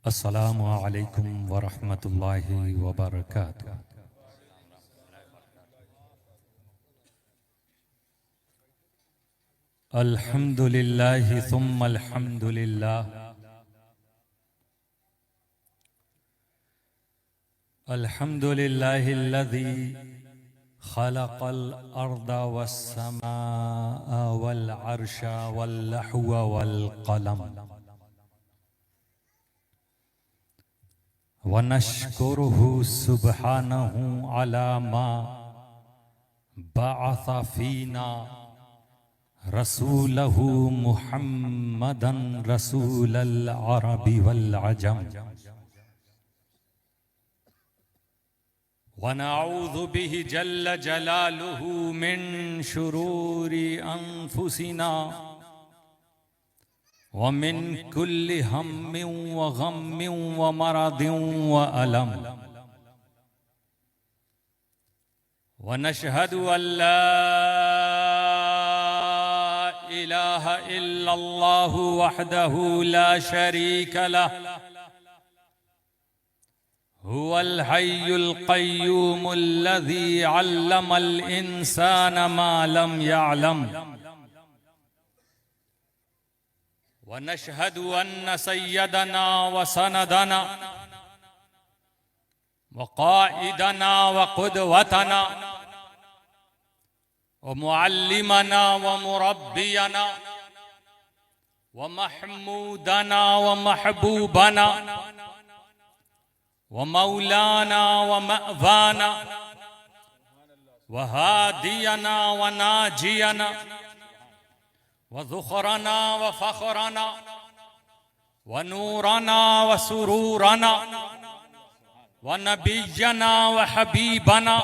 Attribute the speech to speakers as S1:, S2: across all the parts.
S1: अस्सलामु अलैकुम वरहमतुल्लाहि वबरकातुह। अल्हम्दुलिल्लाहि सुम्मल हम्दुलिल्लाह। अल्हम्दुलिल्लाहिल्लज़ी खलक़ल अर्दा वस्समाअ वल अर्शा वल लहवा वल क़लम व नश्कुरुहु सुब्हानहु अला मा बअस फीना रसूलहु मुहम्मदन रसूलल अरबी वल अजम व नऊज़ु बिहि जल्ल जलालुहु मिन शुरूरि अनफुसिना व मिन कुल्लि हम्मिन व गम्मिन व मरदिन व अलम व नशहदु अल्ला इलाहा इल्लल्लाहु वहदहु ला शरीक लह हुवल हय्युल क़य्यूमुल्लज़ी अल्लमल इंसान मा लम यअलम व नशहदु अन्न सय्यदना व सनदना व क़ाइदना व क़ुदवतना व मुअल्लिमना व मुरब्बियना व महमूदना व महबूबना व मौलाना व मअवाना व हादियना व नाजियना व ज़ुख़रना व फ़ख़रना व नूरना व सुरूरना व नबिय्यना व हबीबना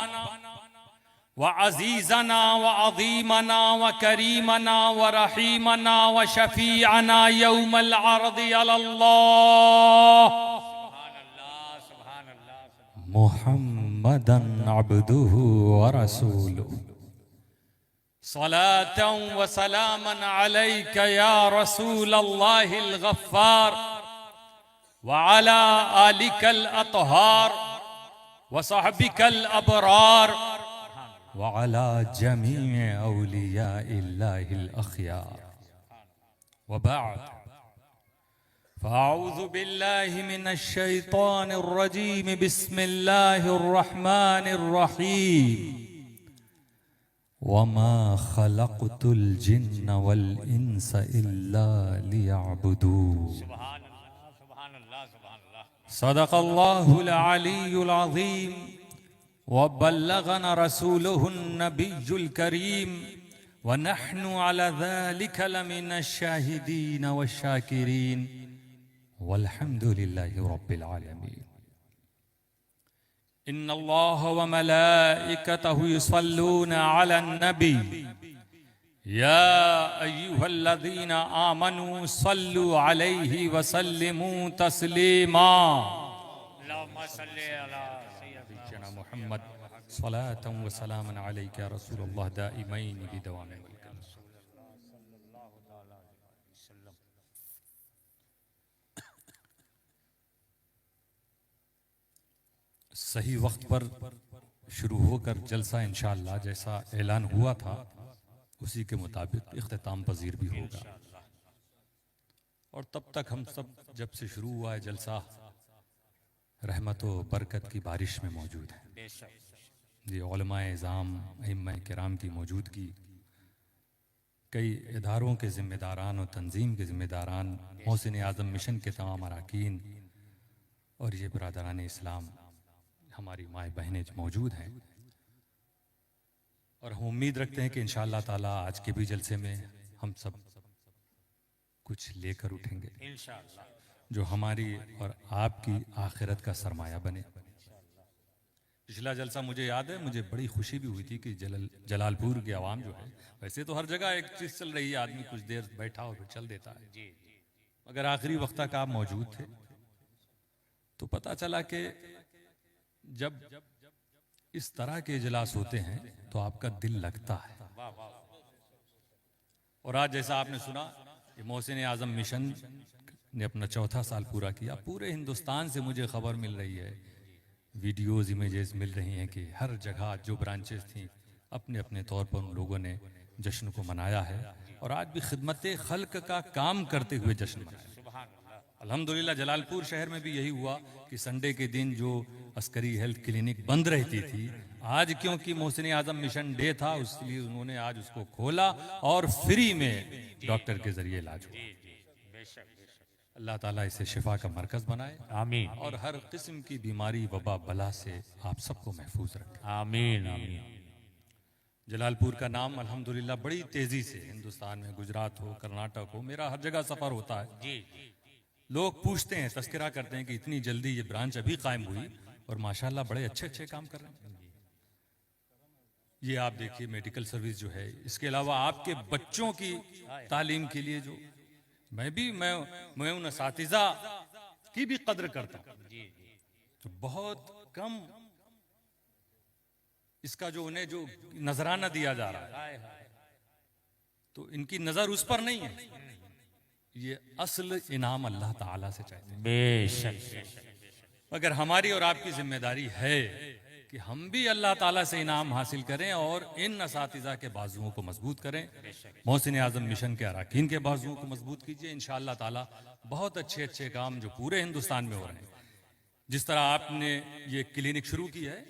S1: व अज़ीज़ना व अज़ीमना व करीमना व रहीमना व शफ़ीअना यौमल अर्ज़ि अलल्लाह मुहम्मदन अब्दुहु व रसूलुहु सलातन व सलामन अलैका या रसूलल्लाहिल गफ्फार व अला आलिकल अतहार व सहबिकल अबरार व अला जमीअ औलियाइल्लाहिल अख़यार व बअद फ़अऊज़ु बिल्लाहि मिनश शैतानिर रजीम बिस्मिल्लाहिर रहमानिर रहीम वमा खलक़तुल जिन्न वल इंस इल्ला लियअबुदून सदक़ल्लाहुल अलीयुल अज़ीम व बल्लगना रसूलुहुन नबियुल करीम व नहनु अला ज़ालिका लमिनश शाहिदीन वश्शाकिरीन वल्हम्दुलिल्लाहि रब्बिल आलमीन। इन्नल्लाह व मलाइकतहु युसल्लूना अलन नबी या अय्युहल्लज़ीना आमनू सल्लु अलैहि व सल्लिमू तस्लीमा। अल्लाहुम्मा सल्लि अला सय्यिदिना मुहम्मद सलातन व सलामन अलैका या रसूलल्लाह दाइमैन बिदवाम। सही वक्त पर शुरू होकर जलसा इंशाअल्लाह जैसा ऐलान हुआ था उसी के मुताबिक इख्तिताम पजीर भी होगा। और तब तक हम सब जब से शुरू हुआ है जलसा रहमत व बरकत की बारिश में मौजूद है। ये उलमाए इज़ाम अइम्माए किराम की मौजूदगी, कई इदारों के ज़िम्मेदारान और तंजीम के ज़िम्मेदारान, मोहसिन आज़म मिशन के तमाम अरकान और ये बरादरान इस्लाम हमारी माए बहनें मौजूद हैं। और हम उम्मीद रखते हैं कि इंशाअल्लाह ताला आज के भी जलसे में हम सब कुछ लेकर उठेंगे इंशाअल्लाह, जो हमारी और आपकी आखिरत का सरमाया बने। पिछला जलसा मुझे याद है, मुझे बड़ी खुशी भी हुई थी कि जलालपुर की आवाम जो है, वैसे तो हर जगह एक चीज़ चल रही है, आदमी कुछ देर बैठा और चल देता है, मगर आखिरी वक्त तक आप मौजूद थे तो पता चला कि जब इस तरह के इजलास होते हैं तो आपका दिल लगता है। और आज जैसा आपने सुना, ये मोहसिन आज़म मिशन ने अपना चौथा साल पूरा किया। पूरे हिंदुस्तान से मुझे खबर मिल रही है, वीडियोस, इमेजेस मिल रही हैं कि हर जगह जो ब्रांचेस थी अपने अपने तौर पर उन लोगों ने जश्न को मनाया है और आज भी खिदमत खल्क का काम करते हुए जश्न मनाया। अल्हम्दुलिल्लाह जलालपुर शहर में भी यही हुआ कि संडे के दिन जो अस्करी हेल्थ क्लिनिक बंद रहती थी, आज क्योंकि मोहसिन आज़म मिशन डे था इसलिए उन्होंने आज उसको खोला और फ्री में डॉक्टर के जरिए इलाज हुआ। अल्लाह ताला इसे शिफा का मरकज बनाए,
S2: आमीन,
S1: और हर किस्म की बीमारी वबा बला से आप सबको महफूज रखे,
S2: आमीन, आमीन।
S1: जलालपुर का नाम अल्हम्दुलिल्लाह बड़ी तेजी से हिंदुस्तान में, गुजरात हो, कर्नाटक हो, मेरा हर जगह सफर होता है,
S2: जी,
S1: लोग पूछते हैं, तस्करा करते हैं कि इतनी जल्दी ये ब्रांच अभी कायम हुई और माशाल्लाह बड़े अच्छे अच्छे काम कर रहे हैं। ये आप देखिए मेडिकल सर्विस जो है, इसके अलावा आपके बच्चों की तालीम के लिए जो मैं उन असातिज़ा की भी कद्र करता हूँ, तो बहुत कम इसका जो उन्हें जो नजराना दिया जा रहा है, तो इनकी नजर उस पर नहीं है, ये असल इनाम अल्लाह ताला से चाहते हैं।
S2: बेशक।
S1: मगर हमारी और आपकी जिम्मेदारी है कि हम भी अल्लाह ताला से इनाम हासिल करें और इन असातिज़ा के बाजुओं को मजबूत करें। मोहसिन आज़म मिशन के अरकान के बाजुओं को मजबूत कीजिए। इंशाअल्लाह ताला बहुत अच्छे अच्छे काम जो पूरे हिंदुस्तान में हो रहे हैं, जिस तरह आपने ये क्लिनिक शुरू की है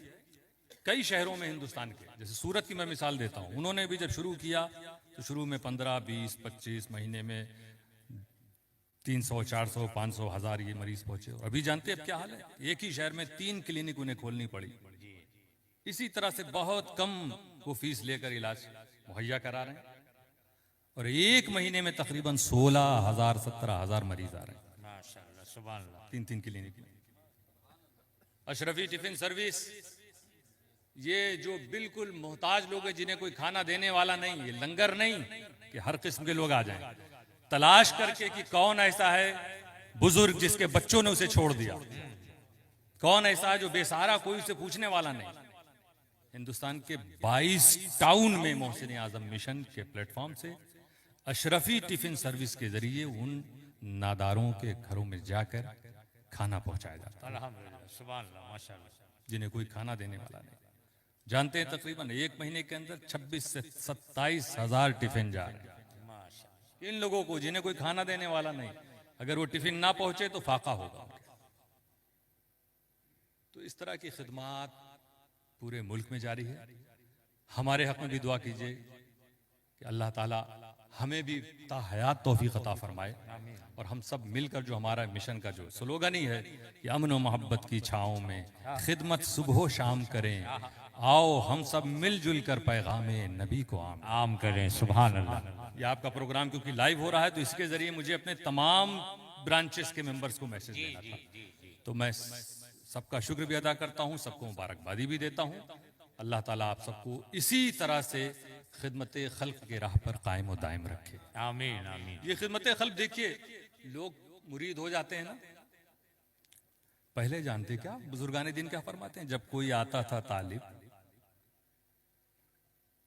S1: कई शहरों में हिंदुस्तान के, जैसे सूरत की मैं मिसाल देता हूँ, उन्होंने भी जब शुरू किया तो शुरू में 15, 20, 25 महीने में 300, 400, 500, 1000 ये मरीज पहुंचे। और अभी जानते हैं अब क्या हाल है, एक ही शहर में 3 क्लिनिक उन्हें खोलनी पड़ी। इसी तरह से बहुत कम वो फीस लेकर इलाज मुहैया करा रहे हैं और एक महीने में तकरीबन 16,000, 17,000 मरीज आ रहे हैं,
S2: माशाअल्लाह, सुभान अल्लाह।
S1: 3 क्लिनिक में। अशरफी टिफिन सर्विस, ये जो बिल्कुल मोहताज लोग हैं जिन्हें कोई खाना देने वाला नहीं, ये लंगर नहीं कि हर किस्म के लोग आ जाएं, तलाश करके कि कौन ऐसा है बुजुर्ग जिसके बच्चों ने उसे छोड़ दिया, कौन ऐसा है जो बेसहारा, कोई उसे पूछने वाला नहीं। हिंदुस्तान के 22 टाउन में मोहसिन आज़म मिशन के प्लेटफॉर्म से अशरफी टिफिन सर्विस के जरिए उन नादारों के घरों में जाकर खाना पहुंचाया जाता है,
S2: अल्हम्दुलिल्लाह, सुभान अल्लाह, माशाअल्लाह।
S1: जिन्हें कोई खाना देने वाला नहीं। जानते हैं तकरीबन एक महीने के अंदर 26 से 27,000 टिफिन जा रहे हैं इन लोगों को जिन्हें कोई खाना देने वाला नहीं। अगर वो टिफिन ना पहुंचे तो फाका होगा। तो इस तरह की खिदमत पूरे मुल्क में जारी है। हमारे हक में भी दुआ कीजिए कि अल्लाह ताला हमें भी ताहयात तौफीक अता फरमाए और हम सब मिलकर जो हमारा मिशन का जो स्लोगन ही है कि अमन व मोहब्बत की छाँव में खिदमत सुबह शाम करें, आओ हम सब मिलजुल कर पैगामे नबी को
S2: आम करें, सुभान अल्लाह।
S1: ये आपका प्रोग्राम क्योंकि लाइव हो रहा है तो इसके जरिए मुझे अपने तमाम ब्रांचेस के मेंबर्स को मैसेज देना था, तो मैं सबका शुक्र भी अदा करता हूँ, सबको मुबारकबादी भी देता हूँ। अल्लाह ताला आप सबको इसी तरह से खिदमत खल्क के राह पर कायम और दायम रखे,
S2: आमीन, आमीन।
S1: ये खिदमत खल्क देखिए, लोग मुरीद हो जाते हैं ना, पहले जानते क्या बुजुर्गाने दिन क्या फरमाते हैं, जब कोई आता था तालिब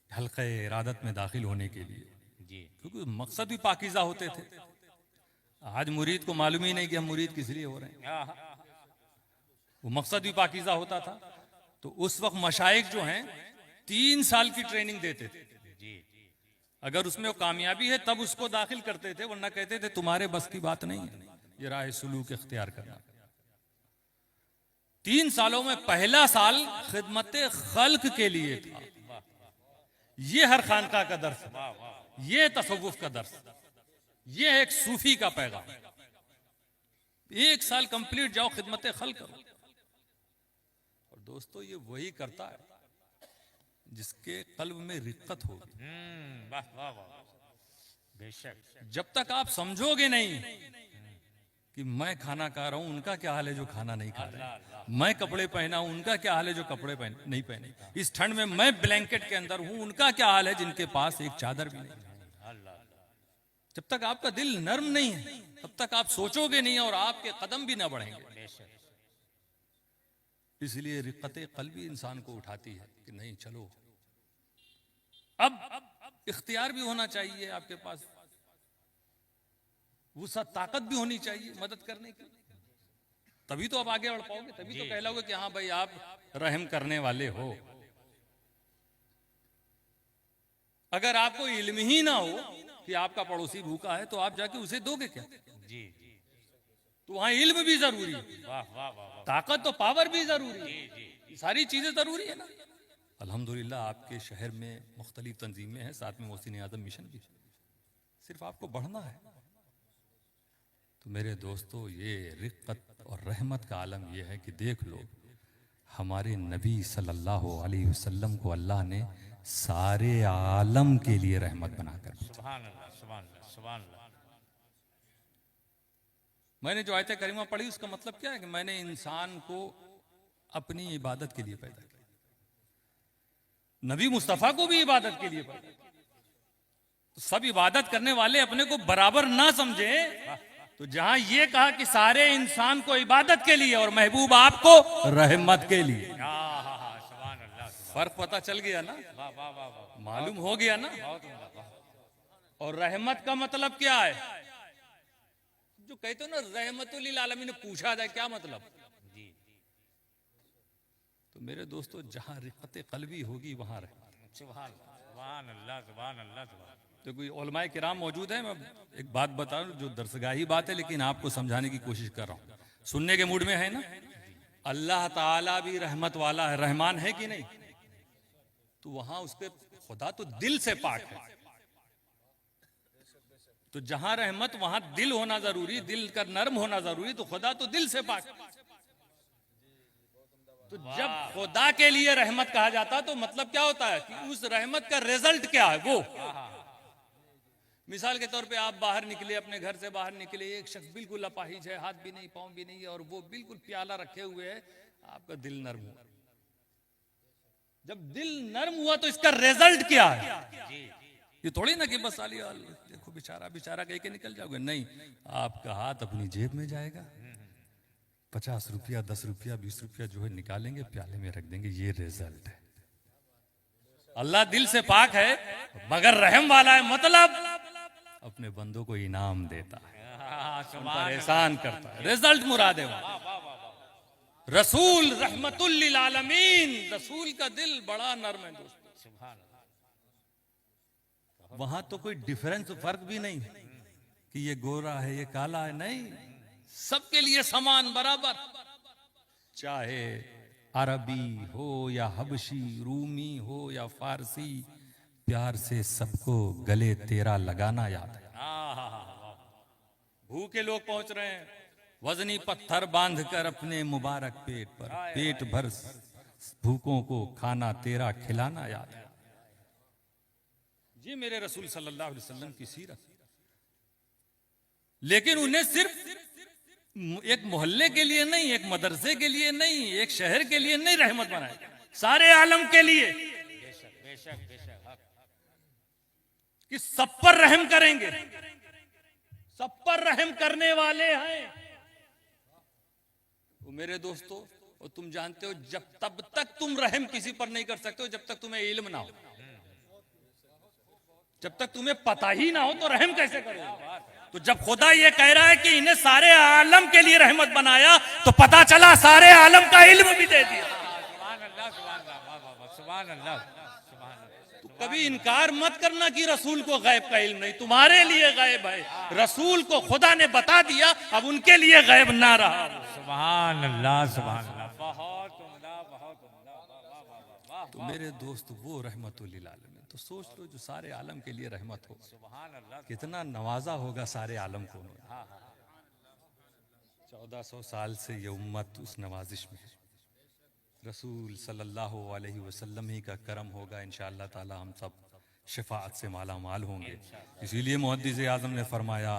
S1: हल्क़े इरादत में दाखिल होने के लिए,
S2: जी,
S1: क्योंकि मकसद भी पाकीज़ा होते थे। आज मुरीद को मालूम ही नहीं कि हम मुरीद किस लिए हो रहे हैं, वो मकसद भी पाकीज़ा होता था। तो उस वक्त मशाइख जो हैं 3 साल की ट्रेनिंग देते थे,
S2: जी,
S1: अगर उसमें वो कामयाबी है तब उसको दाखिल करते थे, वरना कहते थे तुम्हारे बस की बात नहीं है ये राह सुलूक इख्तियार करना। 3 सालों में पहला साल खिदमत खल्क के लिए था। ये हर खानका का दर्स, ये तसव्वुफ का दर्स, ये एक सूफी का पैगाम। 1 साल कंप्लीट जाओ खिदमत खल्क करो। और दोस्तों ये वही करता है जिसके कल्ब में रिक्कत होगी।
S2: वाह वाह वाह, बेशक।
S1: जब तक आप समझोगे नहीं कि मैं खाना खा रहा हूं, उनका क्या हाल है जो खाना नहीं खा रहे हैं, मैं कपड़े पहना हूं, उनका क्या हाल है जो कपड़े नहीं पहने, इस ठंड में मैं ब्लैंकेट के अंदर हूं, उनका क्या हाल है जिनके पास एक चादर भी नहीं। जब तक आपका दिल नर्म नहीं है तब तक आप सोचोगे नहीं और आपके कदम भी ना बढ़ेंगे। इसलिए रिक्कत कल्बी इंसान को उठाती है कि नहीं चलो अब इख्तियार भी होना चाहिए आपके पास, वो सब ताकत भी होनी चाहिए मदद करने की, तभी तो आप आगे बढ़ पाओगे, तभी तो कहलाओगे कि हाँ भाई आप रहम करने वाले हो। अगर आपको इल्म ही ना हो कि आपका पड़ोसी भूखा है तो आप जाके उसे दोगे क्या?
S2: जी
S1: तो वहां इल्म भी जरूरी है,
S2: वाह वाह वाह वाह
S1: ताकत तो पावर भी जरूरी है,
S2: जी
S1: ये सारी चीजें जरूरी है ना। अल्हम्दुलिल्लाह आपके शहर में मुख्तलिफ तंजीमें हैं, साथ में मोहसिन आजम मिशन भी, सिर्फ आपको बढ़ना है। तो मेरे दोस्तों, ये रिक्कत और रहमत का आलम यह है कि देख लो, हमारे नबी सल्लल्लाहु अलैहि वसल्लम को अल्लाह ने सारे आलम के लिए रहमत बनाकर भेजा।
S2: सुभान अल्लाह सुभान अल्लाह सुभान अल्लाह।
S1: मैंने जो आयत करीमा पढ़ी उसका मतलब क्या है कि मैंने इंसान को अपनी इबादत के लिए पैदा किया, नबी मुस्तफा को भी इबादत के लिए पैदा किया। तो सब इबादत करने वाले अपने को बराबर ना समझे, तो जहां ये कहा कि सारे इंसान को इबादत के लिए और महबूब आपको रहमत के लिए,
S2: सुभान अल्लाह
S1: फर्क पता चल गया ना,
S2: वाह वाह वाह वाह
S1: मालूम हो गया ना।
S2: बहुत उम्दा, वाह।
S1: और रहमत का मतलब क्या है? जो कहते हो ना रहमतुल लिल आलमीन, ने पूछा जाए क्या मतलब,
S2: जी
S1: तो मेरे दोस्तों जहां रिक़्क़त क़ल्बी होगी वहां रहमत।
S2: सुभान अल्लाह सुभान अल्लाह सुभान।
S1: तो कोई उलमाए किराम मौजूद है, मैं एक बात बता रहा हूं जो दरसगाही बात है, लेकिन आपको समझाने की कोशिश कर रहा हूं, सुनने के मूड में है ना। अल्लाह ताला भी रहमत वाला है, रहमान है कि नहीं? तो वहां उसके खुदा तो दिल से पाक है, तो जहां रहमत वहां दिल होना जरूरी, दिल का नर्म होना जरूरी, तो खुदा तो दिल से पाक। तो जब खुदा के लिए रहमत कहा जाता तो मतलब क्या होता है कि उस रहमत का रिजल्ट क्या है वो। मिसाल के तौर पे आप बाहर निकले, अपने घर से बाहर निकले, एक शख्स बिल्कुल अपाहिज है, हाथ भी नहीं पांव भी नहीं, और वो बिल्कुल प्याला रखे हुए है, आपका दिल नर्म हुआ। जब दिल नर्म हुआ तो इसका रिजल्ट क्या है? ये थोड़ी ना कि बस आली देखो बेचारा बेचारा कह के निकल जाओगे, नहीं, आपका हाथ अपनी जेब में जाएगा, 50 रुपया 10 रुपया 20 रुपया जो है निकालेंगे, प्याले में रख देंगे, ये रिजल्ट है। अल्लाह दिल से पाक है मगर रहम वाला है, मतलब अपने बंदों को इनाम देता है, उन पर एहसान करता है, रिजल्ट मुराद है। रसूल रहमतुल लिल आलमीन, रसूल का दिल बड़ा नर्म है दोस्तों।
S2: सुभान
S1: वहां तो कोई डिफरेंस, फर्क भी नहीं कि ये गोरा है ये काला है, नहीं, सबके लिए समान बराबर, चाहे अरबी हो या हबशी, रूमी हो या फारसी, प्यार से सबको गले तेरा लगाना याद है। भूखे लोग पहुंच रहे हैं, वजनी पत्थर बांधकर अपने मुबारक पेट पर, पेट भर भूखों को खाना तेरा खिलाना याद है। ये मेरे रसूल सल्लल्लाहु अलैहि वसल्लम की सीरत। लेकिन उन्हें सिर्फ एक मोहल्ले के लिए नहीं, एक मदरसे के लिए नहीं, एक शहर के लिए नहीं रहमत बनाया, सारे आलम के लिए,
S2: बेशक बेशक बेशक,
S1: कि सब पर रहम करेंगे, सब पर रहम करने वाले हैं। तो मेरे दोस्तों, और तुम जानते हो जब तब तक तुम रहम किसी पर नहीं कर सकते हो जब तक तुम्हें इल्म ना हो, जब तक तुम्हें पता ही ना हो तो रहम कैसे करोगे? तो जब खुदा ये कह रहा है कि इन्हें सारे आलम के लिए रहमत बनाया, तो पता चला सारे आलम का इल्म भी दे दिया।
S2: सुभान अल्लाह सुभान अल्लाह, वाह वाह वाह, सुभान अल्लाह सुभान अल्लाह।
S1: तो कभी इनकार मत करना कि रसूल को गैब का इल्म नहीं, तुम्हारे लिए गैब है, रसूल को खुदा ने बता दिया, अब उनके लिए गैब ना रहा।
S2: सुभान अल्लाह सुभान अल्लाह, बहुत उम्दा बहुत उम्दा, वाह वाह वाह वाह।
S1: तो मेरे दोस्त वो रहमतुल लिल आलमीन, तो सोच लो जो सारे आलम के लिए रहमत हो,
S2: सुभान अल्लाह,
S1: कितना नवाजा होगा सारे आलम को। 1400 साल से ये उम्मत उस नवाजिश में है। रसूल सल्लल्लाहु अलैहि वसल्लम ही का करम होगा, इंशाअल्लाह ताला हम सब शफाअत से माला माल होंगे। इसीलिए मुहद्दिस आज़म ने फरमाया,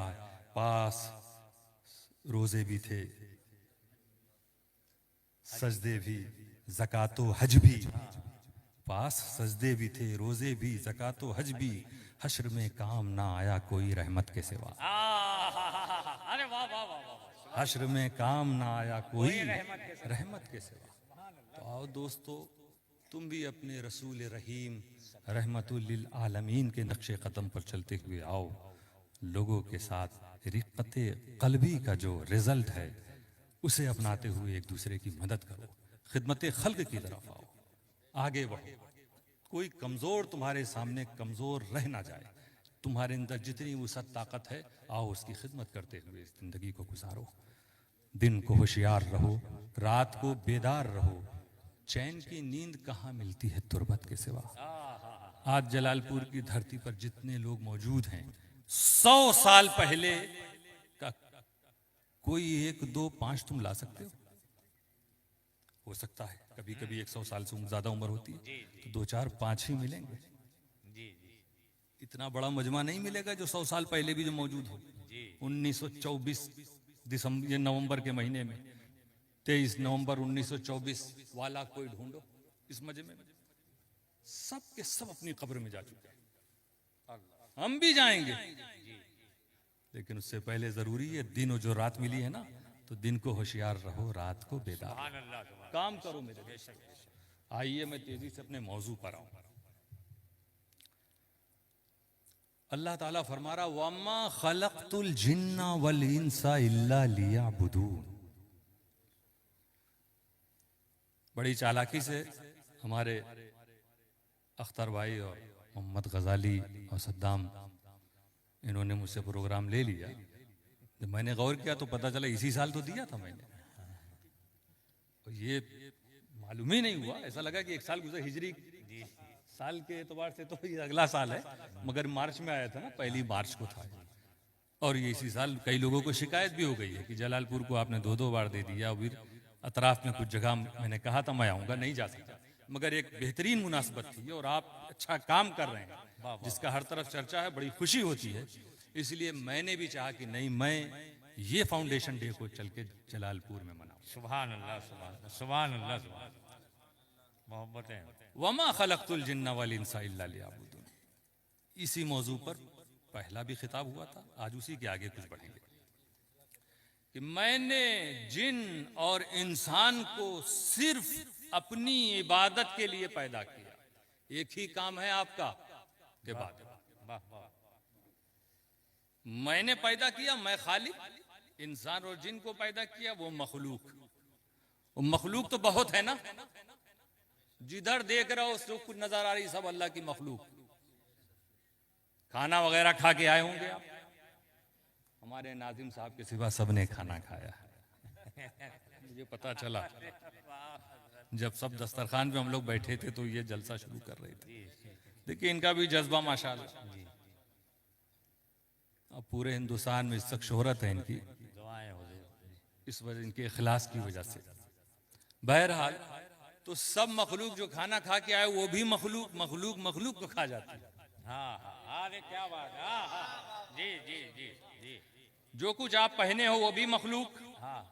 S1: पास रोजे भी थे, सजदे भी, ज़कातो हज भी, पास सजदे भी थे, रोजे भी, ज़कातो हज भी, हश्र में काम ना आया कोई रहमत के सिवा।
S2: अरे वाह वाह वाह वाह,
S1: हश्र में काम ना आया कोई रहमत के सिवा। तो आओ दोस्तों, तुम भी अपने रसूल रहीम रहमतुल लिल आलमीन के नक्शे कदम पर चलते हुए आओ। लोगों के साथ रिक्कते कल्बी का जो रिजल्ट है उसे अपनाते हुए एक दूसरे की मदद करो, खिदमत खल्क की तरफ आओ, आगे बढ़ो। कोई कमज़ोर तुम्हारे सामने कमज़ोर रह ना जाए। तुम्हारे अंदर जितनी वसअत ताकत है, आओ उसकी खिदमत करते हुए ज़िंदगी को गुजारो। दिन को होशियार रहो, रात को बेदार रहो। चैन की नींद कहाँ मिलती है तुरबत के सिवा। आज जलालपुर की धरती पर जितने लोग मौजूद हैं, 100 साल पहले का कोई 1, 2, 5 तुम ला सकते हो सकता है कभी कभी 100 साल से ज्यादा उम्र होती है तो 2, 4, 5 ही मिलेंगे। इतना बड़ा मजमा नहीं मिलेगा जो 100 साल पहले भी जो मौजूद हो। 1924 दिसंबर, ये नवंबर के महीने में 23 नवंबर 1924 वाला कोई ढूंढो इस मजमे में। सब के सब अपनी कब्र में जा चुके हैं, हम भी जाएंगे, लेकिन उससे पहले जरूरी है दिन और जो रात मिली है ना, तो दिन को होशियार रहो, रात को बेदार काम करो मेरे देश। आइए मैं तेजी से अपने मौजू पर आऊं। अल्लाह ताला फरमा रहा, वम्मा खलक़तुल जिन्ना वल इंसा इल्ला लियअबुदून। बड़ी चालाकी से हमारे अख्तर भाई और मोहम्मद गजाली और सद्दाम इन्होंने मुझसे प्रोग्राम ले लिया। जब मैंने गौर किया तो पता चला इसी साल तो दिया था मैंने, और ये मालूम ही नहीं हुआ। ऐसा लगा कि एक साल गुजरा, हिजरी साल के एतबार से तो ये अगला साल है, मगर मार्च में आया था ना, 1 मार्च को था। और ये इसी साल कई लोगों को शिकायत भी हो गई है कि जलालपुर को आपने 2 बार दे दिया। फिर अतराफ में कुछ जगह मैंने कहा था मैं आऊँगा, नहीं जा सका, मगर एक बेहतरीन मुनासबत थी और आप अच्छा काम कर रहे हैं जिसका हर तरफ चर्चा है, बड़ी खुशी होती है। इसलिए मैंने भी चाहा कि नहीं, मैं ये फाउंडेशन डे को चल के जलालपुर में मनाऊं।
S2: सुभान अल्लाह, सुभान अल्लाह, मोहब्बतें।
S1: वमा खलक़तुल जिन्ना वल इंसा इल्ला लियअबुदून। इसी मौजू पर पहला भी खिताब हुआ था, आज उसी के आगे कुछ बढ़ेंगे कि मैंने जिन और इंसान को सिर्फ अपनी इबादत के लिए पैदा किया। एक ही काम है आपका, इबादत। मैंने पैदा किया, मैं खालिक। इंसान और जिन को पैदा किया वो मखलूक। वो मखलूक तो बहुत है ना, जिधर देख रहा हो जो कुछ नजर आ रही सब अल्लाह की मखलूक। खाना वगैरह खा के आए होंगे आप, हमारे नाजिम साहब के सिवा सबने खाना खाया है। मुझे पता चला जब सब दस्तरखान पे हम लोग बैठे थे तो ये जलसा शुरू कर रहे थे। देखिए इनका भी जज्बा माशाल्लाह, अब पूरे हिंदुस्तान में इस तक शोहरत है इनकी, इस वजह इनके इखलास की वजह से। बहरहाल तो सब मखलूक जो खाना खा के आए वो भी मखलूक मखलूक मखलूक को खा जाती है।
S2: हाँ हाँ, अरे क्या बात है। हाँ हाँ, जी जी जी जी।
S1: जो कुछ आप पहने हो वो भी मखलूक।
S2: हाँ,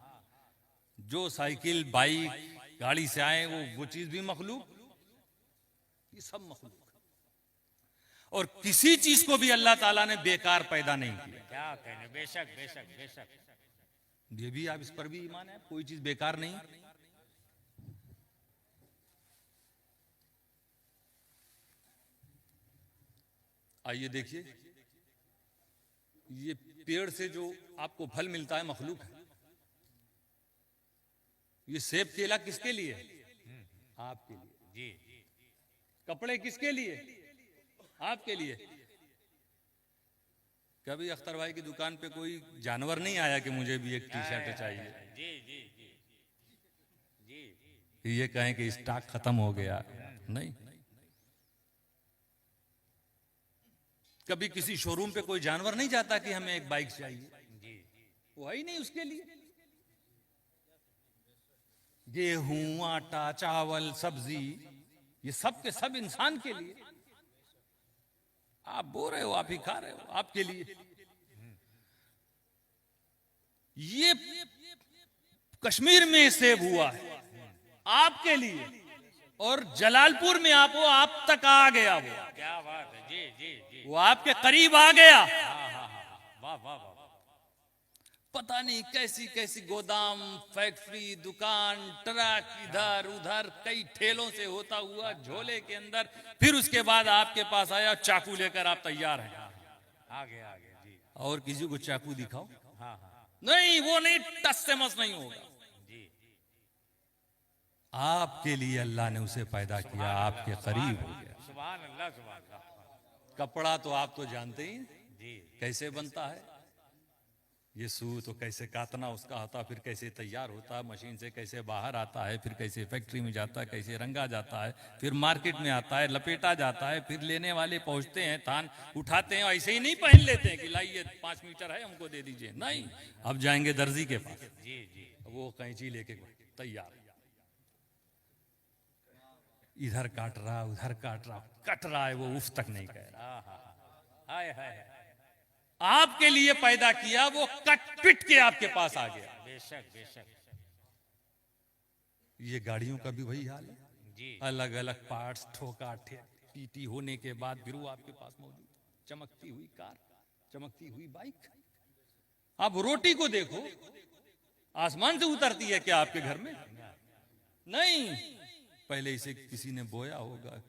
S1: जो साइकिल बाइक गाड़ी से आए वो चीज भी मखलूक। ये सब मखलूक। और किसी चीज को भी अल्लाह ताला ने बेकार पैदा नहीं किया।
S2: क्या कहने, बेशक बेशक बेशक।
S1: ये भी आप इस पर भी ईमान है, कोई चीज बेकार नहीं। आइए देखिए, ये पेड़ से जो आपको फल मिलता है मखलूक है। ये सेब केला किसके लिए? आपके लिए।
S2: जी,
S1: कपड़े किसके लिए? आपके लिए। कभी अख्तर भाई की दुकान पे कोई जानवर नहीं आया कि मुझे भी एक टी शर्ट चाहिए?
S2: जी जी जी जी।
S1: ये कहें कि स्टॉक खत्म हो गया, नहीं। कभी किसी शोरूम पे कोई जानवर नहीं जाता कि हमें एक बाइक चाहिए, वो है ही नहीं उसके लिए। गेहूं आटा चावल सब्जी ये सब के सब इंसान के लिए। आप बो रहे हो, आप ही खा रहे हो, आपके लिए। ये कश्मीर में सेब हुआ है आपके लिए, और जलालपुर में आप हो, आप तक आ गया वो।
S2: क्या बात है। जी जी जी।
S1: वो आपके करीब आ गया।
S2: हाँ हाँ हाँ, वाह वाह वाह।
S1: पता नहीं कैसी कैसी गोदाम, फैक्ट्री, दुकान, ट्रक, इधर उधर कई ठेलों से होता हुआ झोले के अंदर, फिर उसके बाद आपके पास आया चाकू लेकर, आप तैयार हैं।
S2: आगे आगे जी।
S1: और किसी को चाकू दिखाओ,
S2: हाँ हाँ
S1: नहीं, वो नहीं, टस से मस नहीं होगा।
S2: जी।
S1: आपके लिए अल्लाह ने उसे पैदा किया, आपके करीब हो गया।
S2: सुभान अल्लाह सुभान अल्लाह।
S1: कपड़ा तो आप तो जानते ही हैं
S2: जी
S1: कैसे बनता है। ये सूत तो कैसे कातना उसका होता, फिर कैसे तैयार होता है, मशीन से कैसे बाहर आता है, फिर कैसे फैक्ट्री में जाता है, कैसे रंगा जाता है, फिर मार्केट में आता है, लपेटा जाता है, फिर लेने वाले पहुंचते हैं, थान उठाते हैं, ऐसे ही नहीं पहन लेते हैं कि लाइए 5 मीटर है हमको दे दीजिए, नहीं, अब जाएंगे दर्जी के पास,
S2: जी जी।
S1: वो कैंची लेके तैयार, इधर काट रहा उधर काट रहा, कट रहा है, वो उफ तक नहीं कह रहा।
S2: हाँ हाँ हाय हाय।
S1: आपके लिए पैदा किया, वो कट पिट के आपके पास आ गया।
S2: बेशक बेशक
S1: ये गाड़ियों का भी वही हाल है,
S2: जी।
S1: अलग अलग पार्ट्स, ठोका पीटी होने के बाद फिर वो आपके पास मौजूद, चमकती हुई कार, चमकती हुई बाइक। आप रोटी को देखो, आसमान से उतरती है क्या आपके घर में? नहीं, पहले इसे किसी ने बोया होगा,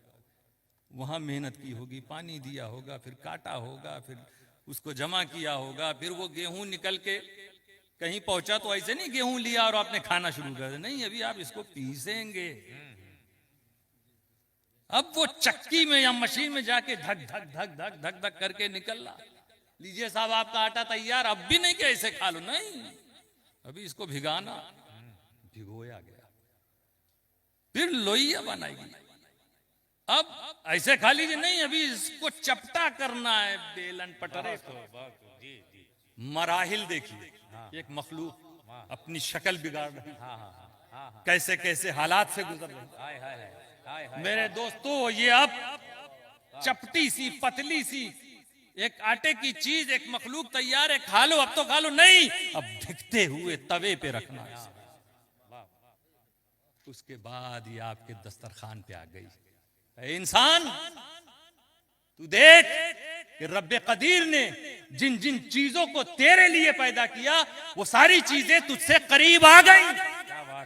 S1: वहां मेहनत की होगी, पानी दिया होगा, फिर काटा होगा, फिर उसको जमा किया होगा, फिर वो गेहूं निकल के कहीं पहुंचा तो ऐसे नहीं गेहूं लिया और आपने खाना शुरू कर दिया, नहीं, अभी आप इसको पीसेंगे, अब वो चक्की में या मशीन में जाके धक धक धक धक धक धक करके निकल रहा। लीजिए साहब आपका आटा तैयार, अब भी नहीं कि ऐसे खा लो, नहीं, अभी इसको भिगाना, भिगोया गया, फिर लोइया बनाएगी, अब ऐसे खा लीजिए, नहीं, अभी इसको चपटा करना है, बेलन पटरे को।
S2: जी जी।
S1: मराहिल देखिए, एक मखलूक अपनी शक्ल बिगाड़ रही है,
S2: हाँ हाँ हाँ हाँ।
S1: कैसे कैसे हालात से गुजर रही है।
S2: हाय हाय हाय हाय।
S1: मेरे दोस्तों, ये अब चपटी सी पतली सी एक आटे की चीज, एक मखलूक तैयार है, खा लो, अब तो खा लो, नहीं, अब धिकते हुए तवे पे रखना है। उसके बाद ये आपके दस्तरखान पे आ गई। ऐ इंसान, तू देख कि रब्बे कदीर ने जिन जिन चीजों को तेरे लिए पैदा किया, वो सारी चीजें तुझसे करीब आ गई,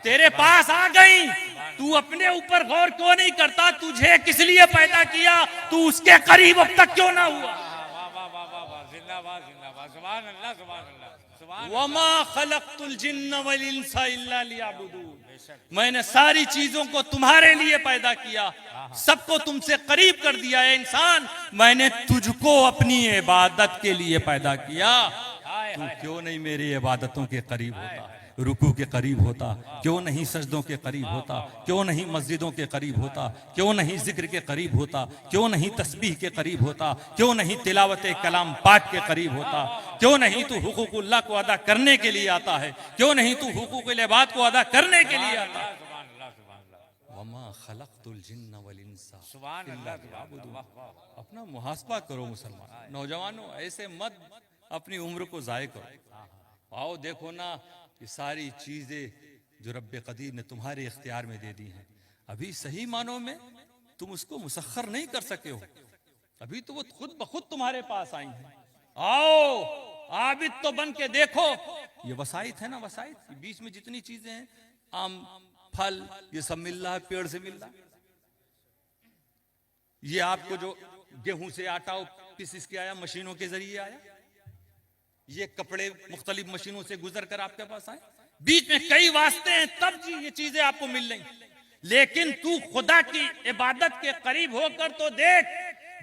S1: तेरे पास आ गई। तू अपने ऊपर गौर क्यों नहीं करता? तुझे किस लिए पैदा किया? तू उसके करीब अब तक क्यों ना हुआ?
S2: जिंदाबाद जिंदाबाद। सुभान अल्लाह सुभान अल्लाह सुभान।
S1: वमा खलक़तुल जिन्न वल इंसा इल्ला लियअबुदून। मैंने सारी चीजों को तुम्हारे लिए पैदा किया, सबको तुमसे करीब कर दिया है। इंसान, मैंने तुझको अपनी इबादत के लिए पैदा किया, तू क्यों नहीं मेरी इबादतों के करीब होता, रुकू के करीब होता, क्यों नहीं सजदों के करीब होता, क्यों नहीं मस्जिदों के करीब होता, क्यों नहीं जिक्र के करीब होता, क्यों नहीं तस्बीह के करीब होता, क्यों नहीं तिलावत कलाम पाक के करीब होता, क्यों नहीं तू हुकूकुल्लाह को अदा करने के लिए आता है, क्यों नहीं तू हुकूकुल इबाद को अदा करने के लिए आता है।
S2: सुभान अल्लाह सुभान अल्लाह
S1: वमा खलक़तुल जिन्न वल इंसा।
S2: सुभान अल्लाह सुभान अल्लाह।
S1: अपना मुहासबा करो मुसलमान, नौजवानों, ऐसे मत अपनी उम्र को जाय करो। आओ देखो ना, ये सारी चीजें जो रब्बे कदीर ने तुम्हारे इख्तियार में दे दी हैं, अभी सही मानों में तुम उसको मुसख्खर नहीं कर सके हो, अभी तो वो खुद ब खुद तुम्हारे पास आई हैं। आओ आबिद तो बन के देखो, ये वसाइत है ना, वसाइत, बीच में जितनी चीजें हैं, आम फल, ये सब मिल रहा है, पेड़ से मिल रहा है। ये आपको जो गेहूं से आटा पिस के आया, मशीनों के जरिए आया, ये कपड़े मुख्तलिफ मशीनों से गुजर कर आपके पास आए, बीच में कई वास्ते हैं, तब जी ये चीजें आपको मिल रही। लेकिन तू खुदा की इबादत के करीब होकर तो देख,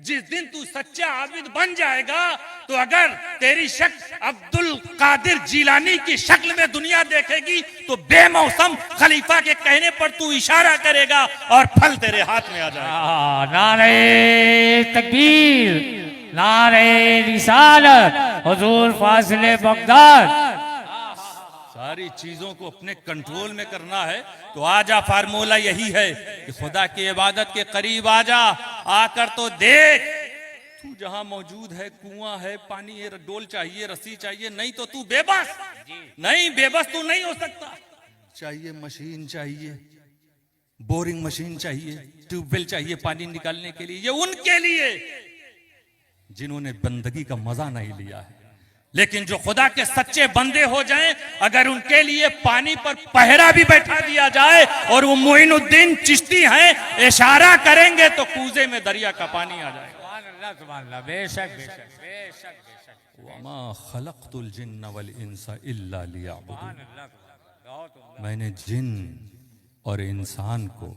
S1: जिस दिन तू सच्चा आबिद बन जाएगा, तो अगर तेरी शक्ल अब्दुल कादिर जिलानी की शक्ल में दुनिया देखेगी, तो बेमौसम खलीफा के कहने पर तू इशारा करेगा और फल तेरे हाथ में आ जाएगा।
S2: नारे तकबीर, नारे रिसालत, हुजूर फासिले बगदाद।
S1: सारी चीजों को अपने कंट्रोल में करना है, तो आजा, फार्मूला यही है कि खुदा की इबादत के करीब आजा, आकर तो देख, तू जहां मौजूद है, कुआं है, पानी है, डोल चाहिए, रस्सी चाहिए, नहीं तो तू बेबस, नहीं, बेबस तू नहीं हो सकता। चाहिए मशीन, चाहिए बोरिंग मशीन, चाहिए ट्यूबवेल, चाहिए पानी निकालने के लिए। ये उनके लिए जिन्होंने बंदगी का मजा नहीं लिया है, लेकिन जो खुदा के सच्चे बंदे हो जाएं, अगर उनके लिए पानी पर पहरा भी बैठा दिया जाए और वो मोइनुद्दीन चिश्ती हैं, इशारा करेंगे तो कूजे में दरिया का पानी आ जाएगा।
S2: सुभान अल्लाह, सुभान अल्लाह। बेशक बेशक बेशक बेशक।
S1: वमा खलक़तुल जिन्न वल इंसा इल्ला लियअबुदून।
S2: सुभान अल्लाह, बहुत उम्दा।
S1: मैंने जिन और इंसान को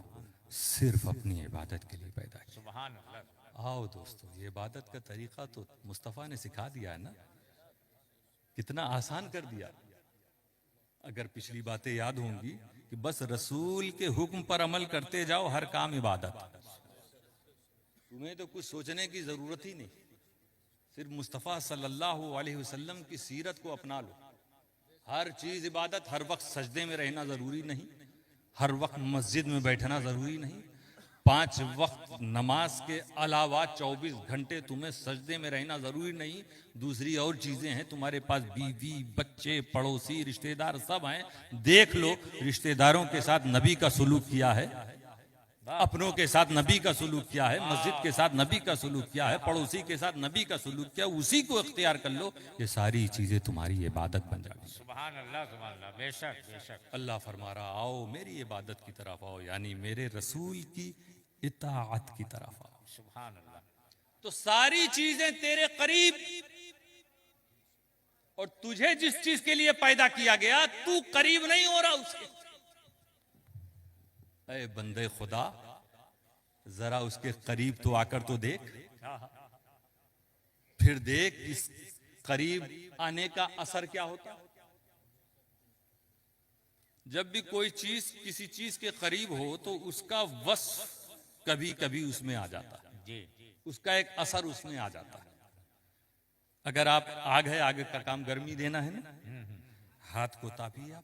S1: सिर्फ अपनी इबादत के लिए पैदा किया।
S2: सुभान अल्लाह।
S1: आओ दोस्तों, ये इबादत का तरीका तो मुस्तफ़ा ने सिखा दिया है ना, कितना आसान कर दिया। अगर पिछली बातें याद होंगी कि बस रसूल के हुक्म पर अमल करते जाओ, हर काम इबादत। तुम्हें तो कुछ सोचने की जरूरत ही नहीं, सिर्फ मुस्तफ़ा सल्लल्लाहु अलैहि वसल्लम की सीरत को अपना लो। हर चीज इबादत। हर वक्त सजदे में रहना जरूरी नहीं, हर वक्त मस्जिद में बैठना जरूरी नहीं। 5 वक्त नमाज के अलावा 24 घंटे तुम्हें सजदे में रहना जरूरी नहीं। दूसरी और चीजें हैं, तुम्हारे पास बीवी, बच्चे, पड़ोसी, रिश्तेदार सब हैं। देख लो, रिश्तेदारों के साथ नबी का सुलूक किया है, अपनों के साथ नबी का सुलूक किया है, मस्जिद के साथ नबी का सुलूक किया है, पड़ोसी के साथ नबी का सुलूक किया, उसी को इख्तियार कर लो। ये सारी चीजें तुम्हारी इबादत बन जाएगी।
S2: सुभान अल्लाह, सुभान अल्लाह। बेशक बेशक।
S1: अल्लाह फरमा रहा, आओ मेरी इबादत की तरफ आओ, यानी मेरे रसूल की इताअत की तरफ आओ।
S2: सुभान अल्लाह।
S1: तो सारी चीजें तेरे करीब, और तुझे जिस चीज के लिए पैदा किया गया, तू करीब नहीं हो रहा उसके। ऐ बंदे खुदा, जरा उसके करीब तो आकर तो देख, फिर देख इस करीब आने का असर क्या होता। जब भी कोई चीज किसी चीज के करीब हो तो उसका वस्फ कभी कभी उसमें आ जाता है,
S2: जी।
S1: उसका एक असर उसमें आ जाता है। अगर आप आग है, आग का काम गर्मी देना है ना, हाथ को तापिए आप,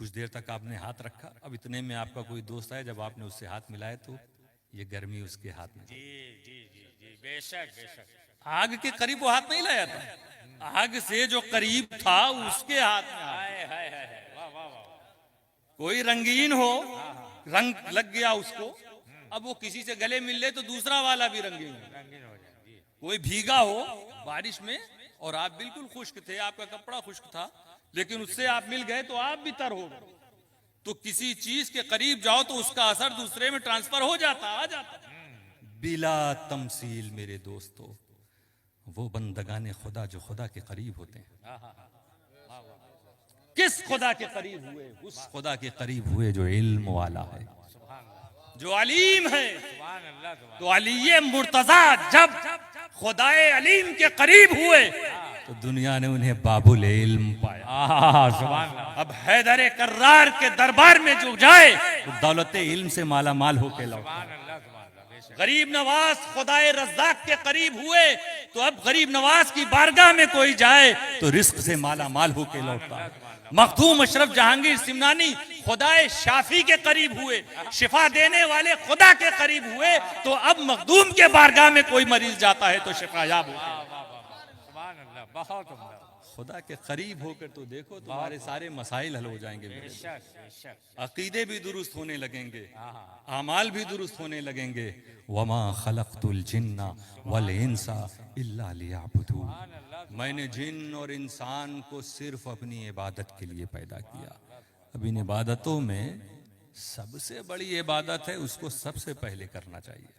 S1: कुछ देर तक आपने हाथ रखा, अब इतने में आपका कोई दोस्त है, जब आपने उससे हाथ मिलाए तो ये गर्मी उसके हाथ में।
S2: जी जी जी जी। बेशक बेशक।
S1: आग के करीब वो हाथ नहीं लाया था, आग से जो करीब था उसके हाथ में हाथ।
S2: हाय हाय हाय। वाह वाह वाह।
S1: कोई रंगीन हो, रंग लग गया उसको, अब वो किसी से गले मिल ले तो दूसरा वाला भी रंगीन हो।
S2: रंगीन हो जाए। जी।
S1: कोई भीगा हो बारिश में और आप बिल्कुल खुश्क थे, आपका कपड़ा खुश्क था, लेकिन उससे आप मिल गए तो आप भी तर हो गए। तो किसी चीज के करीब जाओ तो उसका असर दूसरे में ट्रांसफर हो जाता, आ जाता। बिला तमसील मेरे दोस्तों, वो बंदगाने खुदा जो खुदा के करीब होते हैं, किस खुदा के करीब हुए? उस खुदा के करीब हुए जो इल्म वाला है, जो अलीम है।
S2: सुभान अल्लाह, सुभान।
S1: तो अली मुर्तजा जब खुदाए अलीम के करीब हुए तो दुनिया ने उन्हें बाबुल इल्म पाया।
S2: सुभान अल्लाह।
S1: अब हैदर कर्रार के दरबार में जो जाए तो दौलत इल्म से माला माल होके लौटा।
S2: सुभान अल्लाह, सुभान अल्लाह। बेशक।
S1: गरीब नवाज खुदाए रज़्ज़ाक के करीब हुए तो अब गरीब नवाज की बारगाह में कोई जाए तो रिस्क से माला माल होके लौटता है। मखदूम अशरफ जहांगीर सिमनानी खुदाए शाफी के करीब हुए, शिफा देने वाले खुदा के करीब हुए, तो अब मखदूम के बारगाह में कोई मरीज जाता है तो शिफायाब होता है।
S2: सुभान अल्लाह। बहुत उम्दा।
S1: खुदा के करीब होकर तो देखो, तुम्हारे सारे मसाइल हल हो जाएंगे। मेरे दोस्त।
S2: बेशक बेशक।
S1: अकीदे भी दुरुस्त होने लगेंगे, आमाल भी दुरुस्त होने लगेंगे। वमा खलक़तुल जिन्ना वल इंसा इल्ला लियअबुदून। मैंने जिन और इंसान को सिर्फ अपनी इबादत के लिए पैदा किया। अब इन इबादतों में सबसे बड़ी इबादत है, उसको सबसे पहले करना चाहिए।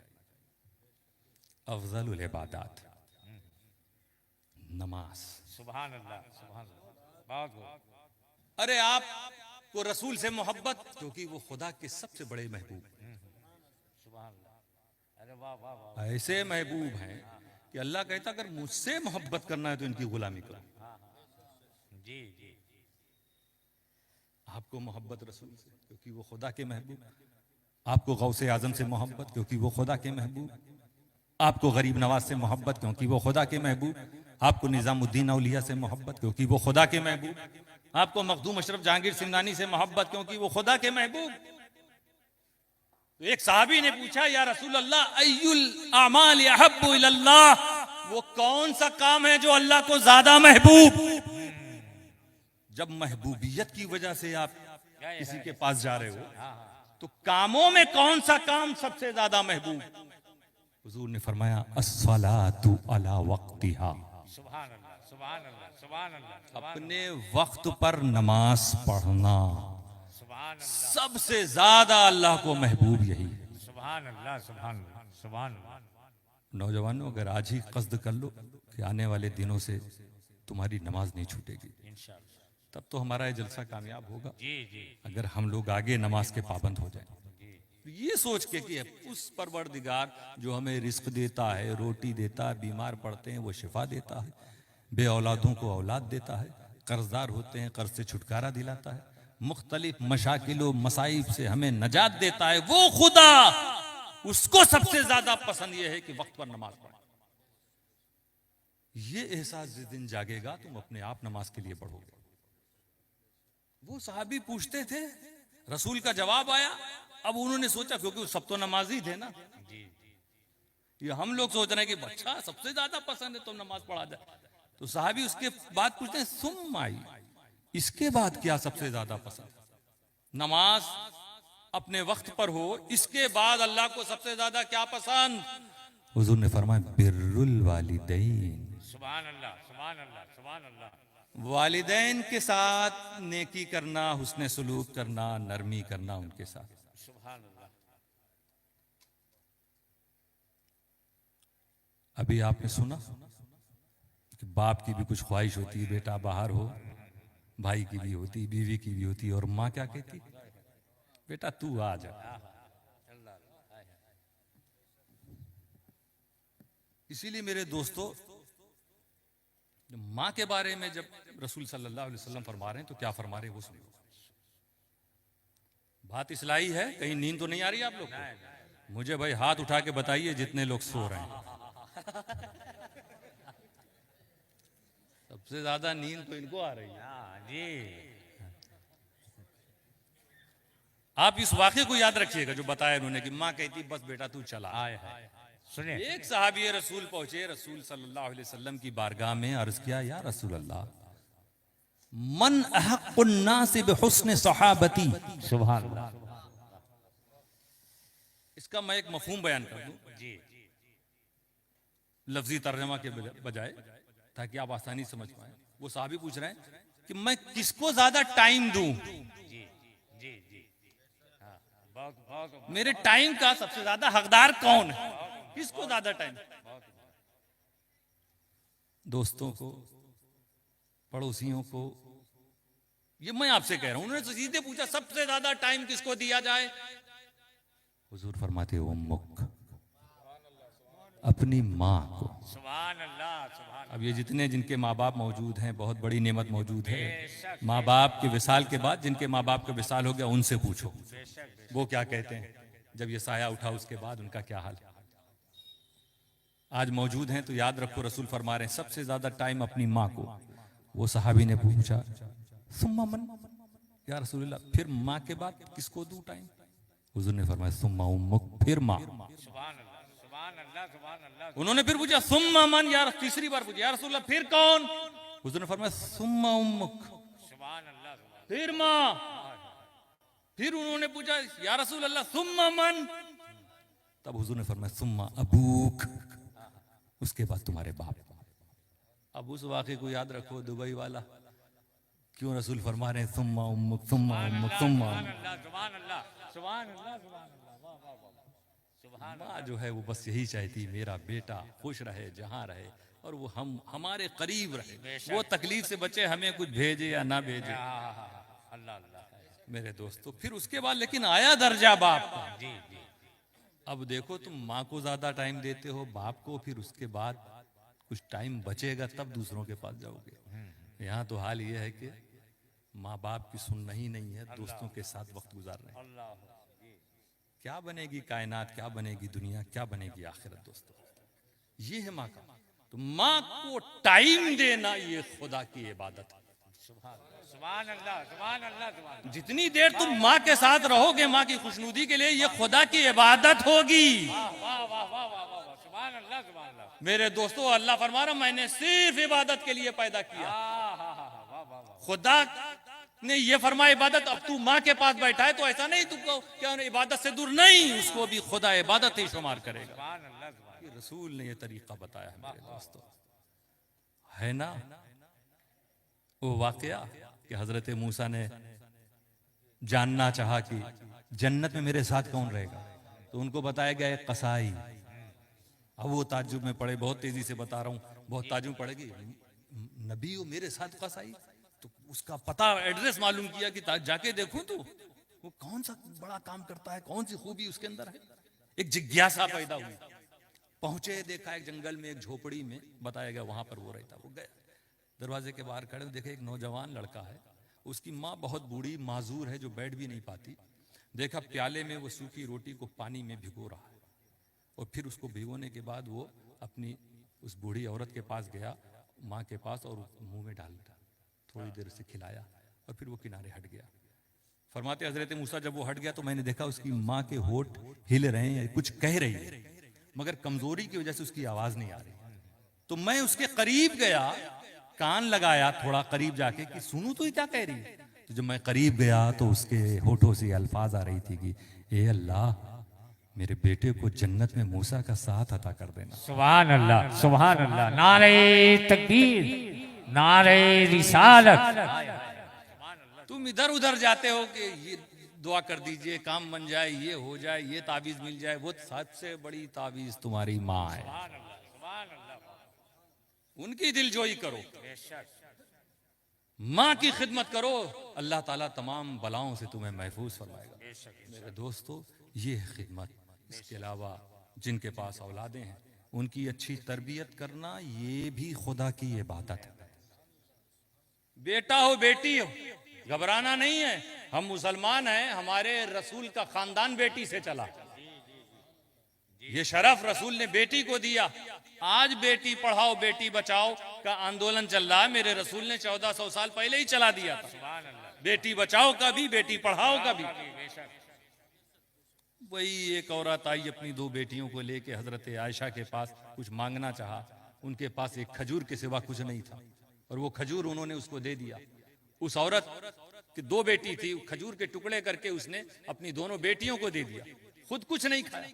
S1: अफजलुल इबादत नमाज।
S2: सुभान अल्लाह, सुभान अल्लाह। बहुत बहुत।
S1: अरे आपको रसूल से मोहब्बत, क्योंकि वो खुदा के सबसे बड़े महबूब,
S2: सुभान अल्लाह। अरे वाह वाह वाह।
S1: ऐसे महबूब हैं कि अल्लाह कहता अगर मुझसे मोहब्बत करना है तो इनकी गुलामी करो।
S2: जी जी।
S1: आपको मोहब्बत रसूल से क्योंकि वो खुदा के महबूब, आपको गौसे आजम से मोहब्बत क्योंकि वो खुदा के महबूब, आपको गरीब नवाज से मोहब्बत क्योंकि वो खुदा के महबूब, आपको निजामुद्दीन औलिया से मोहब्बत क्योंकि वो खुदा के महबूब, आपको मखदूम अशरफ जहांगीर सिमनानी से मोहब्बत क्योंकि वो खुदा के महबूब। तो एक साहबी ने पूछा, या रसूल अल्लाह, अय्युल अमाल अहब्बु इलल्लाह, वो कौन सा काम है जो अल्लाह को ज्यादा महबूब? जब महबूबियत की वजह से आप किसी के पास जा रहे हो तो कामों में कौन सा काम सबसे ज्यादा महबूब? हुजूर ने फरमाया, अस्सलातु अला वक्तिहा।
S2: सुभान अल्लाह, सुभान सुभान अल्लाह, सुभान अल्लाह, सुभान
S1: अपने वक्त पर नमाज पढ़ना
S2: सुभान अल्लाह,
S1: सबसे ज्यादा अल्लाह को महबूब यही है।
S2: सुभान अल्लाह, सुभान अल्लाह, सुभान अल्लाह।
S1: नौजवानों, अगर आज ही कस्द कर लो कि आने वाले दिनों से तुम्हारी नमाज नहीं छूटेगी,
S2: इंशाअल्लाह।
S1: तब तो हमारा ये जलसा कामयाब होगा।
S2: जी जी
S1: अगर हम लोग आगे नमाज के पाबंद हो जाएं,
S2: जी,
S1: ये सोच के कि उस परवरदिगार जो हमें रिस्क देता है, रोटी देता है, बीमार पड़ते हैं वो शिफा देता है, बे औलादों को औलाद देता है, कर्जदार होते हैं कर्ज से छुटकारा दिलाता है, मुख्तलिफ मशाकिलों मसाइब से हमें नजात देता है, वो खुदा, उसको सबसे ज्यादा पसंद ये है कि वक्त पर नमाज पढ़े। ये एहसास जिस दिन जागेगा तुम अपने आप नमाज के लिए पढ़ोगे। वो सहाबी पूछते थे, रसूल का जवाब आया, अब उन्होंने सोचा क्योंकि सब तो नमाजी थे ना,
S2: जी
S1: ये हम लोग सोच रहे हैं कि अच्छा सबसे ज्यादा पसंद है तो नमाज पढ़ा जाए। तो साहबी उसके बाद पूछते हैं सुम आई, इसके बाद क्या सबसे ज्यादा पसंद? नमाज अपने वक्त पर हो, इसके बाद अल्लाह को सबसे ज्यादा क्या पसंद? हुजूर ने फरमाया बिर्रुल वालिदैन,
S2: सुभान अल्लाह, सुभान अल्लाह, सुभान अल्लाह।
S1: वालिदैन के साथ नेकी करना, हुस्न सलूक करना, नरमी करना उनके साथ।
S2: सुभान अल्लाह।
S1: अभी आपने सुना कि बाप की भी कुछ ख्वाहिश होती है, बेटा बाहर हो, भाई की भी होती, बीवी की भी होती, और माँ क्या कहती, बेटा तू आ जा। इसीलिए मेरे दोस्तों, माँ के बारे में जब रसूल सल्लल्लाहु अलैहि वसल्लम फरमा रहे हैं तो क्या फरमा रहे हैं वो सुनिए। बात इसलाई है, कहीं नींद तो नहीं आ रही आप लोग को? मुझे भाई हाथ उठा के बताइए जितने लोग सो रहे हैं। सबसे ज्यादा नींद तो इनको आ रही है।
S2: हाँ जी,
S1: आप इस वाक़े को याद रखिएगा जो बताया उन्होंने कि माँ कहती बस बेटा तू चला।
S2: आए है सुनिए।
S1: एक सहाबी रसूल पहुंचे, रसूल सल्लल्लाहु अलैहि वसल्लम की बारगाह में, अर्ज किया, या रसूल अल्लाह, मन अहक्कुन नास बिहुस्न सहाबती।
S2: सुभान अल्लाह।
S1: इसका मैं एक मफहूम बयान कर दूं
S2: जी
S1: लफ्जी तर्जमा के बजाय, ताकि आप आसानी समझ पाए। वो साहबी पूछ रहे हैं कि मैं किसको ज्यादा टाइम दूं,
S2: जी जी जी, हाँ, बहुत बहुत
S1: मेरे टाइम का सबसे ज्यादा हकदार कौन है, किसको ज्यादा टाइम? दोस्तों को, पड़ोसियों को, ये मैं आपसे कह रहा हूं। उन्होंने सीधे पूछा सबसे ज्यादा टाइम किसको दिया जाए? हुजूर फरमाते हो उम्मुक, अपनी माँ को।
S2: सुभान अल्लाह, सुभान।
S1: अब ये जितने जिनके माँ बाप मौजूद हैं, बहुत बड़ी नेमत मौजूद है। माँ बाप के विसाल के बाद जिनके माँ बाप का विसाल हो गया उनसे पूछो वो क्या कहते हैं, जब ये साया उठा उसके बाद उनका क्या हाल है। आज मौजूद हैं तो याद रखो, रसूल फरमा रहे हैं सबसे ज्यादा टाइम अपनी माँ को। वो सहाबी ने पूछा सुम्मा मन, या रसूलल्लाह फिर माँ के बाद किसको दूं टाइम? हुजूर ने फरमाया सुम्मा उम्मुक, फिर माँ।
S2: सुभान अल्लाह, सुभान अल्लाह, सुभान अल्लाह।
S1: उन्होंने फिर पूछा सुम्मा मन, या तीसरी बार पूछा, या रसूलल्लाह फिर कौन? हुजूर ने फरमाया सुम्मा उम्मुक,
S2: सुभान अल्लाह, सुभान।
S1: फिर माँ। फिर उन्होंने पूछा या रसूल अल्लाह सुम्मा मन, तब हुजूर ने फरमाया सुम्मा अबूक, उसके बाद तुम्हारे बाप। अब उस वाक़े को याद रखो, दुबई वाला क्यों रसूल फरमा रहे हैं सुम्मा उम्मुक, सुम्मा उम्मुक, सुम्मा
S2: सुभान
S1: उम्मुक।
S2: अल्लाह, सुभान अल्लाह, सुभान अल्लाह, सुभान अल्लाह, वाह वाह वाह, सुभान।
S1: माँ जो है वो बस यही चाहती मेरा बेटा खुश रहे, जहां रहे, और वो हमारे करीब रहे, वो तकलीफ से बचे, हमें कुछ भेजे या ना भेजे।
S2: अल्लाह अल्लाह।
S1: मेरे दोस्तों, फिर उसके बाद लेकिन आया दर्जा बाप का।
S2: जी जी,
S1: अब देखो, तुम माँ को ज्यादा टाइम देते हो, बाप को, फिर उसके बाद कुछ टाइम बचेगा तब दूसरों के पास जाओगे। यहाँ तो हाल ये है कि माँ बाप की सुनना ही नहीं है, दोस्तों के साथ वक्त गुजार रहे हैं।
S2: अल्लाह।
S1: क्या बनेगी कायनात, क्या बनेगी दुनिया, क्या बनेगी आखिरत? दोस्तों, ये है माँ का। तो माँ को टाइम देना ये खुदा की इबादत है।
S2: सुभान अल्लाह, सुभान अल्लाह, सुभान।
S1: जितनी देर तुम माँ के साथ रहोगे, माँ की खुशनुदी के लिए, ये खुदा की इबादत होगी।
S2: वाह वाह वाह वाह वाह वाह, सुभान अल्लाह, सुभान अल्लाह।
S1: मेरे दोस्तों, अल्लाह फरमा रहा मैंने सिर्फ इबादत के लिए पैदा किया।
S2: वाह वाह वाह,
S1: खुदा ने ये फरमाया इबादत। अब तू माँ के पास बैठा है तो ऐसा नहीं तू क्या इबादत से दूर नहीं, उसको भी खुदा इबादत ही शुमार करेगा।
S2: सुभान अल्लाह, सुभान।
S1: ये रसूल ने ये तरीका बताया है मेरे दोस्तों, है ना। वो वाकया कि हजरत मूसा ने जानना चाहा कि जन्नत में मेरे साथ कौन रहेगा, तो उनको बताया गया एक कसाई। अब वो ताज्जुब में पड़े, बहुत तेजी से बता रहा हूँ, बहुत ताज्जुब पड़ेगी, नबी हो मेरे साथ कसाई। तो उसका पता एड्रेस मालूम किया कि जाके देखूं तो वो कौन सा बड़ा काम करता है, कौन सी खूबी उसके अंदर है। एक जिज्ञासा पैदा हुई, पहुंचे, देखा एक जंगल में, एक झोपड़ी में, बताया गया वहां पर वो रहता। वो गया, दरवाजे के बाहर खड़े देखे एक नौजवान लड़का है, उसकी माँ बहुत बूढ़ी माजूर है जो बैठ भी नहीं पाती। देखा प्याले में वो सूखी रोटी को पानी में भिगो रहा है, और फिर उसको भिगोने के बाद वो अपनी उस बूढ़ी औरत के पास गया, माँ के पास, और मुंह में डाल दिया, थोड़ी देर से खिलाया और फिर वो किनारे हट गया। फरमाते हजरत मूसा जब वो हट गया तो मैंने देखा उसकी माँ के होठ हिल रहे हैं, कुछ कह रही है, मगर कमजोरी की वजह से उसकी आवाज नहीं आ रही। तो मैं उसके करीब गया, कान लगाया थोड़ा करीब जाके कि सुनूं तो ये क्या कह रही है। तो जब मैं करीब गया तो उसके होठों से अल्फाज आ रही थी कि ए अल्लाह, मेरे बेटे को जन्नत में मूसा का साथ अता कर देना।
S2: सुभान अल्लाह, सुभान अल्लाह, नारे तकबीर, नारे रिसालत।
S1: तुम इधर उधर जाते हो कि ये दुआ कर दीजिए, काम बन जाए, ये हो जाए, ये ताबीज मिल जाए, वो सबसे बड़ी ताबीज तुम्हारी माँ है, उनकी दिलजोई करो, माँ की खिदमत करो, अल्लाह ताला तमाम बलाओं से तुम्हें महफूज फरमाएगा। मेरे दोस्तों, ये है खिदमत। इसके अलावा जिनके पास औलादे हैं उनकी अच्छी तरबियत करना, ये भी खुदा की इबादत है। बेटा हो बेटी हो, घबराना नहीं है। हम मुसलमान हैं, हमारे रसूल का खानदान बेटी से चला, ये शरफ रसूल ने बेटी को दिया। आज बेटी पढ़ाओ बेटी बचाओ का आंदोलन चल रहा है, मेरे रसूल ने 1400 साल पहले ही चला दिया था। बेटी बचाओ का भी, बेटी पढ़ाओ का भी। वही एक औरत आई अपनी 2 बेटियों को लेके हजरत आयशा के पास, कुछ मांगना चाहा, उनके पास एक खजूर के सिवा कुछ नहीं था, और वो खजूर उन्होंने उसको दे दिया। उस औरत की 2 बेटी थी, खजूर के टुकड़े करके उसने अपनी दोनों बेटियों को दे दिया, खुद कुछ नहीं खाया।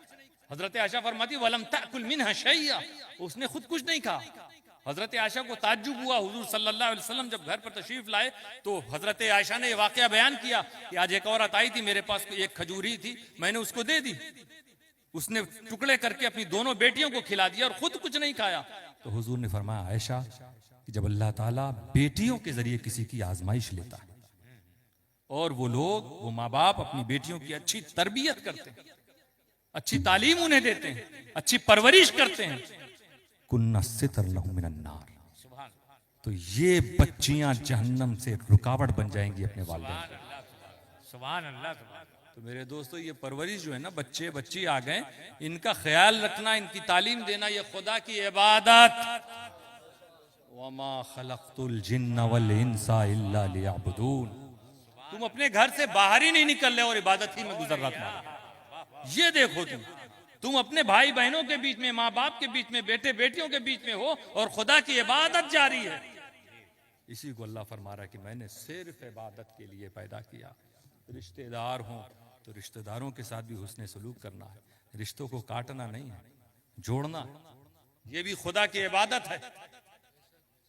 S1: हजरत आयशा फरमाती वलम ताकुल मिनहा शैया, उसने खुद कुछ नहीं खाया। हजरत आयशा को ताज्जुब हुआ, हुजूर सल्लल्लाहु अलैहि वसल्लम जब घर पर तशरीफ लाए तो हजरत आयशा ने वाकया बयान किया कि आज एक औरत आई थी, मेरे पास एक खजूर ही थी, मैंने उसको दे दी, उसने टुकड़े करके अपनी दोनों बेटियों को खिला दिया और खुद कुछ नहीं खाया। तो हुजूर ने फरमाया आयशा कि जब अल्लाह ताला बेटियों के जरिए किसी की आजमाइश लेता है, और वो लोग, वो माँ बाप अपनी बेटियों की अच्छी तरबियत करते हैं, अच्छी तालीम उन्हें देते हैं, अच्छी परवरिश करते हैं, कुन्ना सितर लहुम मिनन नार, तो ये बच्चियां जहन्नम से रुकावट बन जाएंगी अपने वालिदैन।
S2: सुभान अल्लाह।
S1: तो मेरे दोस्तों, ये परवरिश जो है ना, बच्चे बच्ची आ गए, इनका ख्याल रखना, इनकी तालीम देना, ये खुदा की इबादत। वमा खलक़तुल जिन्ना वल इंसा इल्ला लियअबुदून, तुम अपने घर से बाहर ही नहीं निकल रहे और इबादत ही में गुजर रहा तुम्हारा। ये देखो, तुम अपने भाई बहनों के बीच में, माँ बाप के बीच में, बेटे बेटियों के बीच में हो और खुदा की इबादत जारी है। इसी को अल्लाह फरमा रहा है कि मैंने सिर्फ इबादत के लिए पैदा किया। रिश्तेदार हों तो रिश्तेदारों के साथ भी हुस्ने सलूक करना है, रिश्तों को काटना नहीं है, जोड़ना, ये भी खुदा की इबादत है।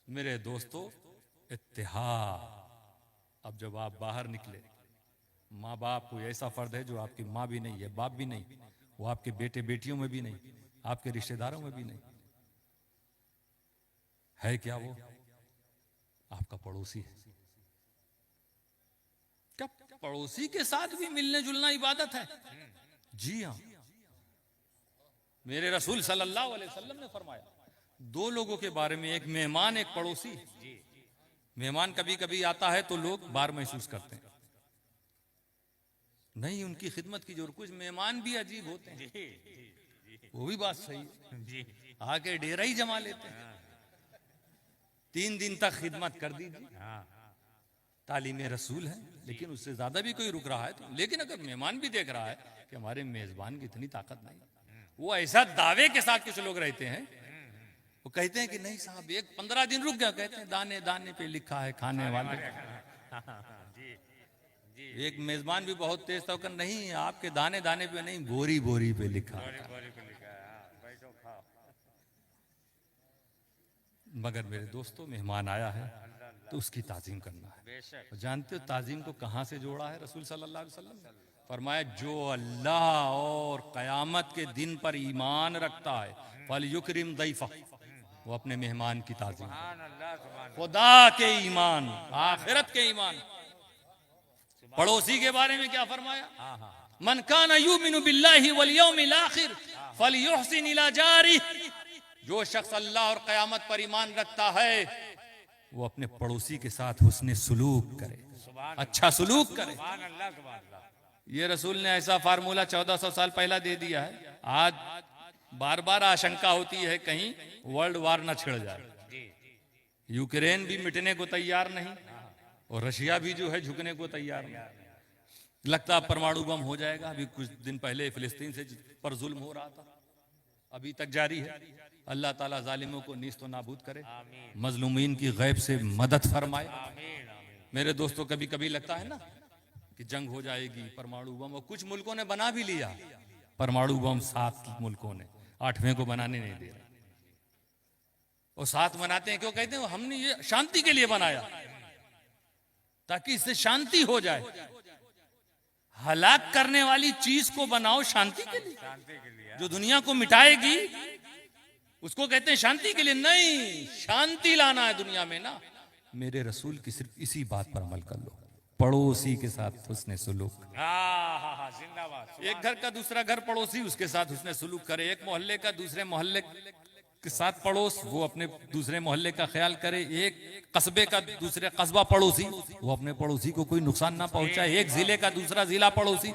S1: मेरे दोस्तों, इत्तेहाद। अब जब आप बाहर निकले, माँ बाप कोई ऐसा फर्द है जो आपकी माँ भी नहीं है, बाप भी नहीं, वो आपके बेटे बेटियों में भी नहीं, आपके रिश्तेदारों में भी नहीं है। क्या वो आपका पड़ोसी है? क्या पड़ोसी के साथ भी मिलने जुलना इबादत है? जी हाँ, मेरे रसूल सल्लल्लाहु अलैहि वसल्लम ने फरमाया 2 लोगों के बारे में, एक मेहमान, एक पड़ोसी। मेहमान कभी कभी आता है तो लोग बार महसूस करते हैं, नहीं उनकी खिदमत की जरूरत। कुछ मेहमान भी अजीब होते हैं, वो भी बात सही है, आके डेरा ही जमा लेते हैं। 3 दिन तक खिदमत कर दीजिए, तालीम रसूल है, लेकिन उससे ज्यादा भी कोई रुक रहा है तो। लेकिन अगर मेहमान भी देख रहा है कि हमारे मेजबान की इतनी ताकत नहीं, वो ऐसा दावे के साथ कुछ लोग रहते हैं, वो कहते हैं कि नहीं साहब, एक 15 दिन रुक गया, कहते हैं दाने दाने पे लिखा है खाने वाले। एक मेजबान भी बहुत तेज था, नहीं आपके दाने दाने पे नहीं, बोरी बोरी पे लिखा है। मगर मेरे दोस्तों, मेहमान आया है, तो उसकी ताजीम करना है।
S2: बेशक।
S1: और जानते हो ताजीम को कहाँ से जोड़ा है रसूल सल्लल्लाहु अलैहि वसल्लम ने? फरमाया जो अल्लाह और क़यामत के दिन पर ईमान रखता है फल युकरिम दैफा, वो अपने मेहमान की ताजीम करे।
S2: सुभान अल्लाह, सुभान
S1: खुदा के ईमान, आखिरत के ईमान। पड़ोसी के बारे में क्या फरमाया?
S2: हाँ हाँ
S1: मन काना युमिनु बिल्लाहि वल यौमिल आखिर फलयुहसिन इला जारिह, जो शख्स अल्लाह और क़यामत पर ईमान रखता है वो अपने पड़ोसी के साथ हुस्ने सुलूक करे,
S2: सुभान
S1: अच्छा सुलूक करे।
S2: सुभान अल्लाह, सुभान अल्लाह।
S1: ये रसूल ने ऐसा फार्मूला 1400 साल पहला दे दिया है। आज बार बार आशंका होती है कहीं वर्ल्ड वार न छिड़ जाए।
S2: जी
S1: यूक्रेन भी मिटने को तैयार नहीं और रशिया भी जो है झुकने को तैयार नहीं। लगता है परमाणु बम हो जाएगा। अभी कुछ दिन पहले फिलिस्तीन से पर जुल्म हो रहा था, अभी तक जारी है। अल्लाह ताला जालिमों को नीस्त नाबूद करे, मजलूमीन की गैब से मदद फरमाए।
S2: आमीन आमीन।
S1: मेरे दोस्तों कभी कभी लगता है ना कि जंग हो जाएगी, परमाणु बम, और कुछ मुल्कों ने बना भी लिया परमाणु बम। 7 मुल्कों ने, 8वें को बनाने नहीं दे रहे। और 7 बनाते हैं क्यों? कहते हैं हमने ये शांति के लिए बनाया, ताकि इससे शांति हो जाए। हलाक करने वाली चीज को बनाओ शांति के लिए,
S2: शांति के लिए।
S1: जो दुनिया को मिटाएगी उसको कहते हैं शांति के लिए। नहीं, शांति लाना है दुनिया में ना। मेरे रसूल की सिर्फ इसी बात पर अमल कर लो, पड़ोसी के साथ उसने सुलूक।
S2: हाँ हाँ हाँ, जिंदाबाद।
S1: एक घर का दूसरा घर पड़ोसी, उसके साथ उसने सुलूक करे। एक मोहल्ले का दूसरे मोहल्ले के साथ पड़ोस, वो अपने दूसरे मोहल्ले का ख्याल करे। एक कस्बे का दूसरे कस्बा पड़ोसी, वो अपने पड़ोसी को कोई नुकसान ना पहुंचाए। एक जिले का दूसरा जिला पड़ोसी,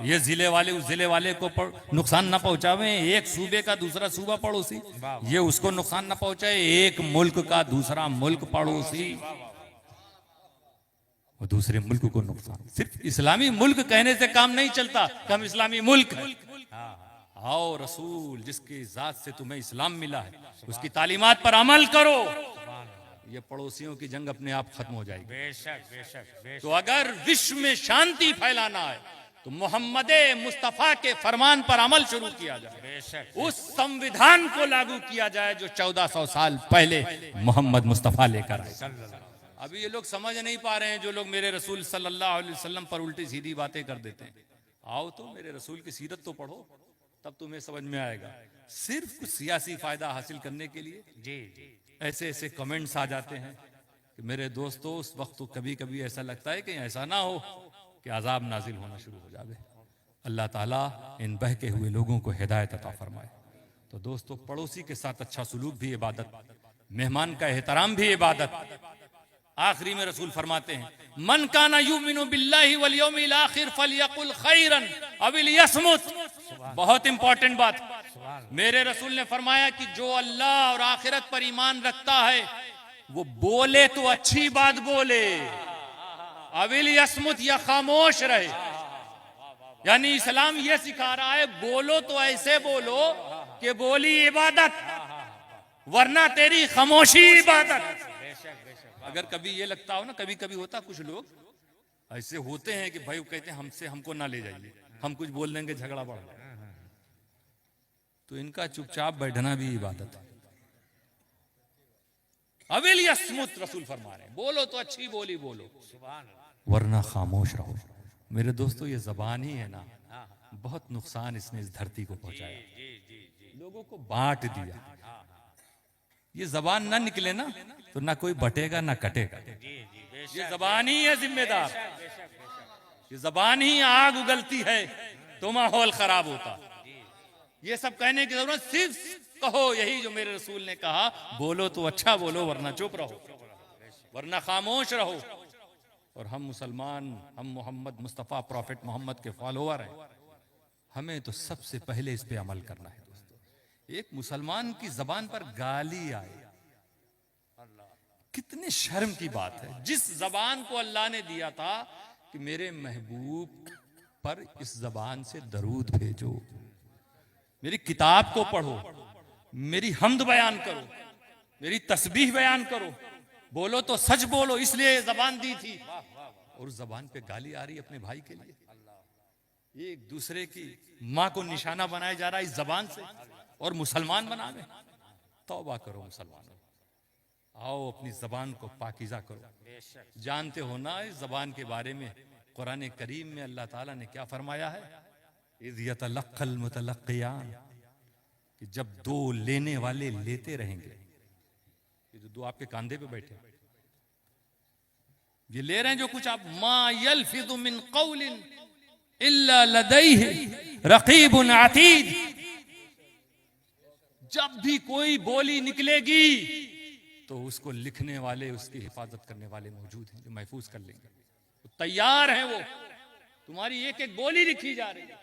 S1: ये जिले वाले उस जिले वाले को नुकसान ना पहुंचावे। एक सूबे का दूसरा सूबा पड़ोसी, ये उसको नुकसान ना पहुंचाए। एक मुल्क का दूसरा मुल्क पड़ोसी, वो दूसरे मुल्क को नुकसान। सिर्फ इस्लामी मुल्क कहने से काम नहीं चलता कि हम इस्लामी मुल्क हैं। आओ रसूल, जिसकी जात से तुम्हें इस्लाम मिला है, उसकी तालीमात पर अमल करो। ये पड़ोसियों की जंग अपने आप खत्म हो जाएगी।
S2: बेशक बेशक बेशक।
S1: तो अगर विश्व में शांति फैलाना है तो मोहम्मद मुस्तफा के फरमान पर अमल शुरू किया जाए।
S2: बेशक।
S1: उस संविधान को लागू किया जाए जो 1400 साल पहले मोहम्मद मुस्तफा लेकर आए। अभी ये लोग समझ नहीं पा रहे हैं, जो लोग मेरे रसूल सल्लल्लाहु अलैहि वसल्लम पर उल्टी सीधी बातें कर देते हैं। आओ तो मेरे रसूल की सीरत तो पढ़ो, तब तुम्हें समझ में आएगा। सिर्फ कुछ सियासी फायदा हासिल करने के लिए
S2: जी जी।
S1: ऐसे ऐसे कमेंट्स आ जाते हैं कि मेरे दोस्तों, उस वक्त तो कभी कभी ऐसा लगता है कि ऐसा ना हो कि अजाब नाजिल होना शुरू हो जाए। अल्लाह ताला इन बहके हुए लोगों को हिदायत अता फरमाए। तो दोस्तों, पड़ोसी के साथ अच्छा सुलूक भी इबादत, मेहमान का एहतराम भी इबादत। आखिरी में रसूल फरमाते हैं, मन काना युमिनु बिल्लाहि वल यौमिल आखिर फलयकुल खैरन अव लियस्मुत। बहुत इंपॉर्टेंट बात। मेरे रसूल ने फरमाया कि जो अल्लाह और आखिरत पर ईमान रखता है वो बोले तो अच्छी बात बोले, अविल यस्मुत, या खामोश रहे। यानी इस्लाम ये सिखा रहा है, बोलो तो ऐसे बोलो कि बोली इबादत, वरना तेरी खामोशी इबादत। अगर कभी ये लगता हो ना, कभी कभी होता, कुछ लोग ऐसे होते हैं कि भाई वो कहते हैं हमसे हमको ना ले जाइए, हम कुछ बोल देंगे झगड़ा बढ़ जाए। तो इनका चुपचाप बैठना भी इबादत है। अविल यस्मुत, रसूल फरमा रहे हैं, बोलो तो अच्छी बोली बोलो, वरना खामोश रहो। मेरे दोस्तों, ये जबान ही है ना, बहुत नुकसान इसने इस धरती को पहुंचाया, लोगों को बांट दिया। ये जबान ना निकले ना तो ना कोई बटेगा ना कटेगा। ये जबान ही है जिम्मेदार, ये जबान ही आग उगलती है तो माहौल खराब होता। ये सब कहने की जरूरत, सिर्फ कहो यही जो मेरे रसूल ने कहा, बोलो तो अच्छा बोलो, वरना चुप रहो, वरना खामोश रहो। और हम मुसलमान, हम मोहम्मद मुस्तफ़ा प्रॉफिट मोहम्मद के फॉलोअर हैं, हमें तो सबसे पहले इस पे अमल करना है। दोस्तों, एक मुसलमान की जबान पर गाली आए, कितने शर्म की बात है। जिस जबान को अल्लाह ने दिया था कि मेरे महबूब पर इस जबान से दरूद भेजो, मेरी किताब को पढ़ो, मेरी हमद बयान करो, मेरी तस्बीह बयान करो, बोलो तो सच बोलो, इसलिए जबान दी थी। और उस जबान पे गाली आ रही अपने भाई के लिए। एक दूसरे की माँ को निशाना बनाया जा रहा है इस जबान से, और मुसलमान बना दे। तौबा करो मुसलमानों, आओ अपनी जबान को पाकीज़ा करो।
S2: बेशक
S1: जानते हो ना इस जबान के बारे में कुरान करीम में अल्लाह ताला ने क्या फरमाया है? इज़ यतलक्कल मुतलक्कियान, कि जब दो लेने वाले लेते रहेंगे, ये जो दो आपके कंधे पे बैठे हैं, ये ले रहे हैं जो कुछ आप, मा यल्फिज़ु मिन क़ौलिन इल्ला लदैहि रक़ीबुन अतीद, जब भी कोई बोली निकलेगी तो उसको लिखने वाले, उसकी हिफाजत करने वाले मौजूद हैं जो महफूज कर लेंगे। तो तैयार हैं वो, तुम्हारी एक एक बोली लिखी जा रही है।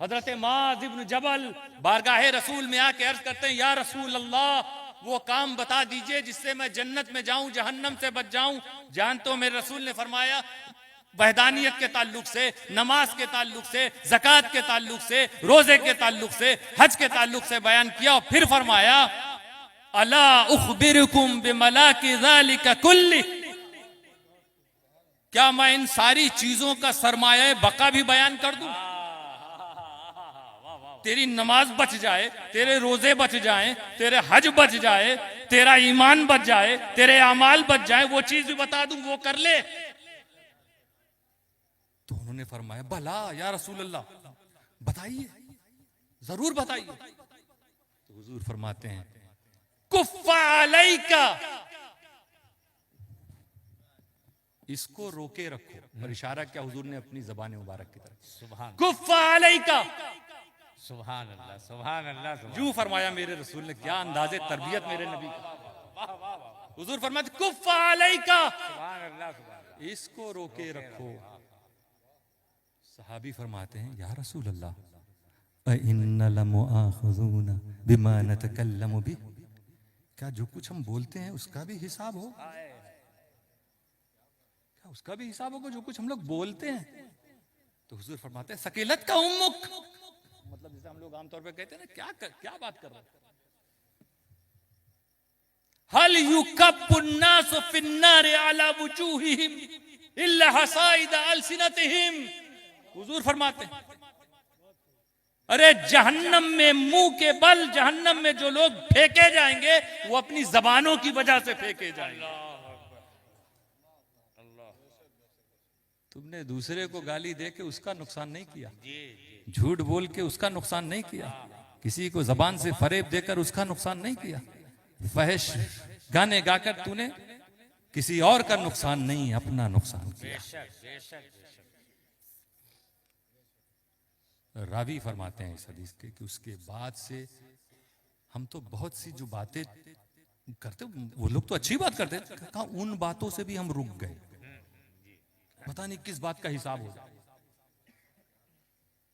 S1: हजरत माज़ इब्न जबल बारगाहे रसूल में आके अर्ज करते हैं, या रसूल अल्लाह, वो काम बता दीजिए जिससे मैं जन्नत में जाऊं, जहन्नम से बच जाऊं। जानते हो मेरे रसूल ने फरमाया, वहदानियत के ताल्लुक से, नमाज के ताल्लुक से, ज़कात के ताल्लुक से, रोजे के ताल्लुक से, हज के ताल्लुक से बयान किया और फिर फरमाया, अला उखबिरुकुम बिमलाकि ज़ालिका कुल्ली, क्या मैं इन सारी चीजों का सरमाया बका भी बयान कर दूं? तेरी नमाज बच जाए, तेरे रोजे बच जाएं, तेरे हज बच जाए, तेरा ईमान बच जाए, तेरे अमाल बच जाए, वो चीज भी बता दूं, वो कर ले। तो उन्होंने फरमाया, भला या रसूल अल्लाह, बताइए, जरूर बताइए। तो हुजूर फरमाते हैं, कुफ्फा अलैका, इसको रोके रखो। और इशारा क्या हुजूर ने अपनी ज़बान मुबारक की तरफ,
S2: सुभान
S1: कुफ्फा अलैका,
S2: सुभान अल्लाह, सुभान अल्लाह, सुभान
S1: यूं फरमाया मेरे रसूल ने, क्या अंदाजे तरबियत मेरे नबी का। हुजूर फरमाते, कुफ्फा अलैका,
S2: अल्लाह, सुभान अल्लाह।
S1: इसको रोके रखो। सहाबी फरमाते हैं, या रसूल अल्लाह, इन्ना लमुआखुज़ूना बिमा नतकल्लमु बिह, क्या जो कुछ हम बोलते हैं उसका भी हिसाब हो? क्या उसका भी हिसाब होगा जो कुछ हम लोग बोलते हैं? तो हुजूर फरमाते हैं, सकीलत का उम्मुक, मतलब जैसे हम लोग आमतौर पे कहते हैं ना, क्या बात कर रहे हैं। हल युकब्बुन्नासु फिन्नारि अला वुजूहिहिम इल्ला हसाइद अलसिनतिहिम, हुजूर फरमाते हैं, अरे जहन्नम में मुंह के बल जहन्नम में जो लोग फेंके जाएंगे वो अपनी जबानों की वजह से फेंके जाएंगे। तुमने दूसरे को गाली दे के उसका नुकसान नहीं किया, झूठ बोल के उसका नुकसान नहीं किया, किसी को जबान से फरेब देकर उसका नुकसान नहीं किया, फहश गाने गाकर तूने किसी और का नुकसान नहीं, अपना नुकसान किया। रावी फरमाते हैं इस हदीस के कि उसके बाद से हम तो बहुत सी जो बातें करते, वो लोग तो अच्छी बात करते, कहा उन बातों से भी हम रुक गए, पता नहीं किस बात का हिसाब हो जाए।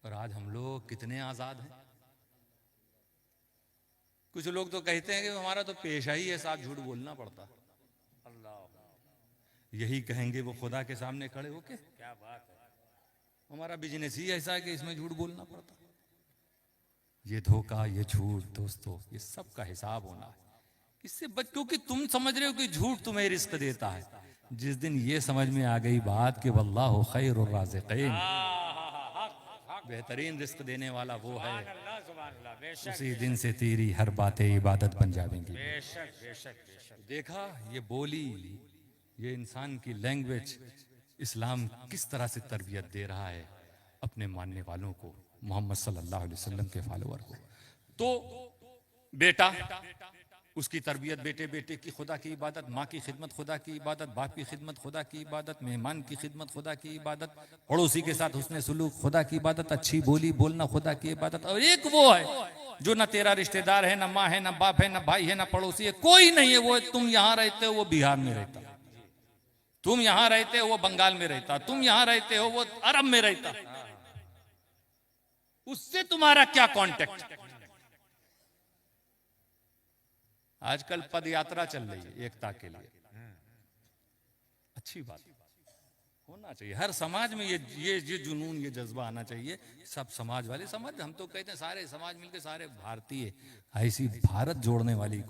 S1: और आज हम लोग कितने आजाद हैं। कुछ लोग तो कहते हैं कि हमारा तो पेशा ही है, साथ झूठ बोलना पड़ता। यही कहेंगे वो खुदा के सामने खड़े होके,
S2: क्या बात है,
S1: हमारा बिजनेस ही ऐसा है कि इसमें झूठ बोलना पड़ता। ये धोखा, ये झूठ दोस्तों, ये सब का हिसाब होना है। इससे बच, क्योंकि तुम समझ रहे हो कि झूठ तुम्हें रिस्क देता है। जिस दिन ये समझ में आ गई बात कि वल्लाहु खैरुर राज़िक़ीन, बेहतरीन रिस्क देने वाला वो है, उसी दिन से तेरी हर बातें इबादत बन जाएंगी।
S2: बेशक बेशक बेशक।
S1: देखा ये बोली, ये इंसान की लैंग्वेज, इस्लाम किस तरह से तरबियत दे रहा है अपने मानने वालों को, मोहम्मद सल्लल्लाहु अलैहि वसल्लम के फॉलोअर को। तो बेटा, उसकी तरबियत, बेटे बेटे की खुदा की इबादत, माँ की खिदमत खुदा की इबादत, बाप की खिदमत खुदा की इबादत, मेहमान की खिदमत खुदा की इबादत, पड़ोसी के साथ हुस्ने सुलूक खुदा की इबादत, अच्छी बोली बोलना खुदा की इबादत। और एक वो है जो ना तेरा रिश्तेदार है, ना माँ है, ना बाप है, ना भाई है, ना पड़ोसी है, कोई नहीं है। वो तुम यहाँ रहते हो वो बिहार में रहता, तुम यहाँ रहते हो वो बंगाल में रहता, तुम यहाँ रहते हो वो अरब में रहता, उससे तुम्हारा क्या कांटेक्ट। आजकल पद यात्रा चल रही है एकता के लिए, अच्छी बात होना चाहिए। हर समाज में ये जुनून, ये जज्बा आना चाहिए। सब समाज वाले, समाज हम तो कहते हैं सारे समाज मिलकर सारे भारतीय, ऐसी भारत जोड़ने वाली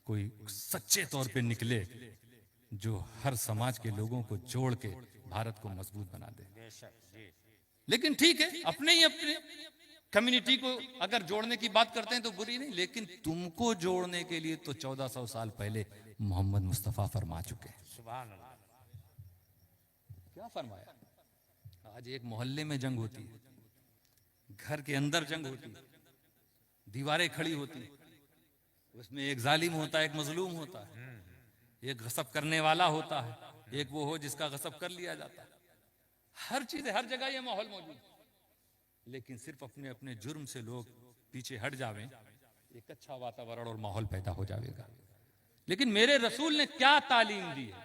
S1: कोई सच्चे तौर पे निकले जो हर समाज के लोगों को जोड़ के भारत को मजबूत बना दे। लेकिन ठीक है, अपने कम्युनिटी को अगर जोड़ने की बात करते हैं तो बुरी नहीं, लेकिन तुमको जोड़ने के लिए तो 1400 साल पहले मोहम्मद मुस्तफ़ा फरमा चुके हैं।
S2: सुभान अल्लाह।
S1: क्या फरमाया? आज एक मोहल्ले में जंग होती है, घर के अंदर जंग होती है, दीवारें खड़ी होती हैं, उसमें एक जालिम होता है, एक मजलूम होता है, एक गसब करने वाला होता है, एक वो हो जिसका गसब कर लिया जाता है। हर चीज, हर जगह ये माहौल मौजूद है। लेकिन सिर्फ अपने अपने जुर्म से लोग पीछे हट जावें, एक अच्छा वातावरण और माहौल पैदा हो जाएगा। लेकिन मेरे रसूल ने क्या तालीम दी है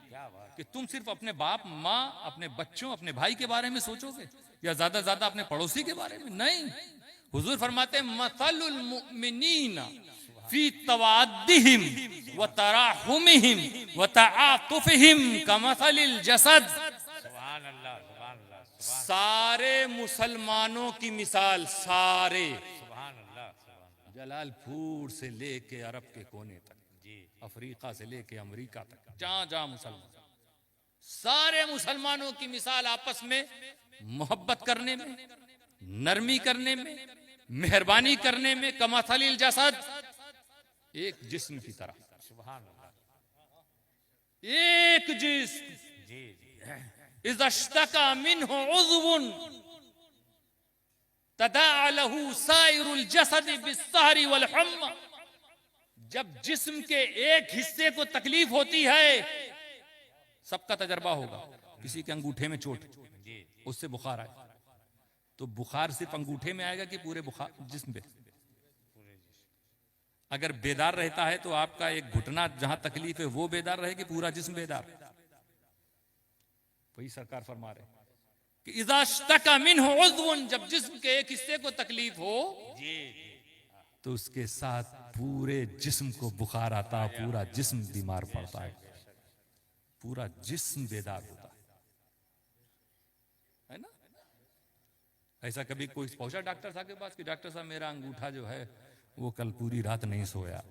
S1: कि तुम सिर्फ अपने बाप माँ, अपने बच्चों, अपने भाई के बारे में सोचोगे या ज्यादा ज्यादा अपने पड़ोसी के बारे में? नहीं। हुजूर फरमाते मसलुल मुमिनीना फी तवाद्दिहिम व तराहुमिहिम व तआतुफिहिम कमसलिल जसद।
S2: सुभान अल्लाह, सुभान अल्लाह,
S1: सारे मुसलमानों की मिसाल, सारे,
S2: सुभान अल्लाह, सुभान अल्लाह।
S1: जलालपुर से लेके अरब के कोने तक,
S2: जी,
S1: अफ्रीका से लेके अमेरिका तक, जहां जहां मुसलमान, सारे मुसलमानों की मिसाल आपस में मोहब्बत करने में, नरमी करने में, मेहरबानी करने में, कमसलिल जसद, एक जिस्म की तरह,
S2: सुभान अल्लाह।
S1: एक जिस्म।
S2: जी, जी,
S1: इज़ा इश्तका मिन्हु उज़्वुन तदाअ लहू साइरुल जसद बिस्सहरी वल हम्मा। जब जिस्म के एक हिस्से को तकलीफ होती है, सबका तजर्बा होगा, किसी के अंगूठे में चोट,
S2: जी,
S1: उससे बुखार आए, तो बुखार सिर्फ अंगूठे में आएगा कि पूरे बुखार जिस्म पे? अगर बेदार रहता है तो आपका एक घुटना जहां तकलीफ है वो बेदार रहे कि पूरा जिस्म बेदार? वही सरकार फरमा रहे कि इज़ा इश्तका मिन्हु उज़्वुन, जब जिस्म के एक हिस्से को तकलीफ हो
S2: जी,
S1: तो उसके साथ पूरे जिस्म को बुखार आता, पूरा जिस्म बीमार पड़ता है, पूरा जिस्म बेदार होता है ना? ऐसा कभी कोई पहुंचा डॉक्टर साहब के पास कि डॉक्टर साहब मेरा अंगूठा जो है वो कल पूरी रात नहीं सोया?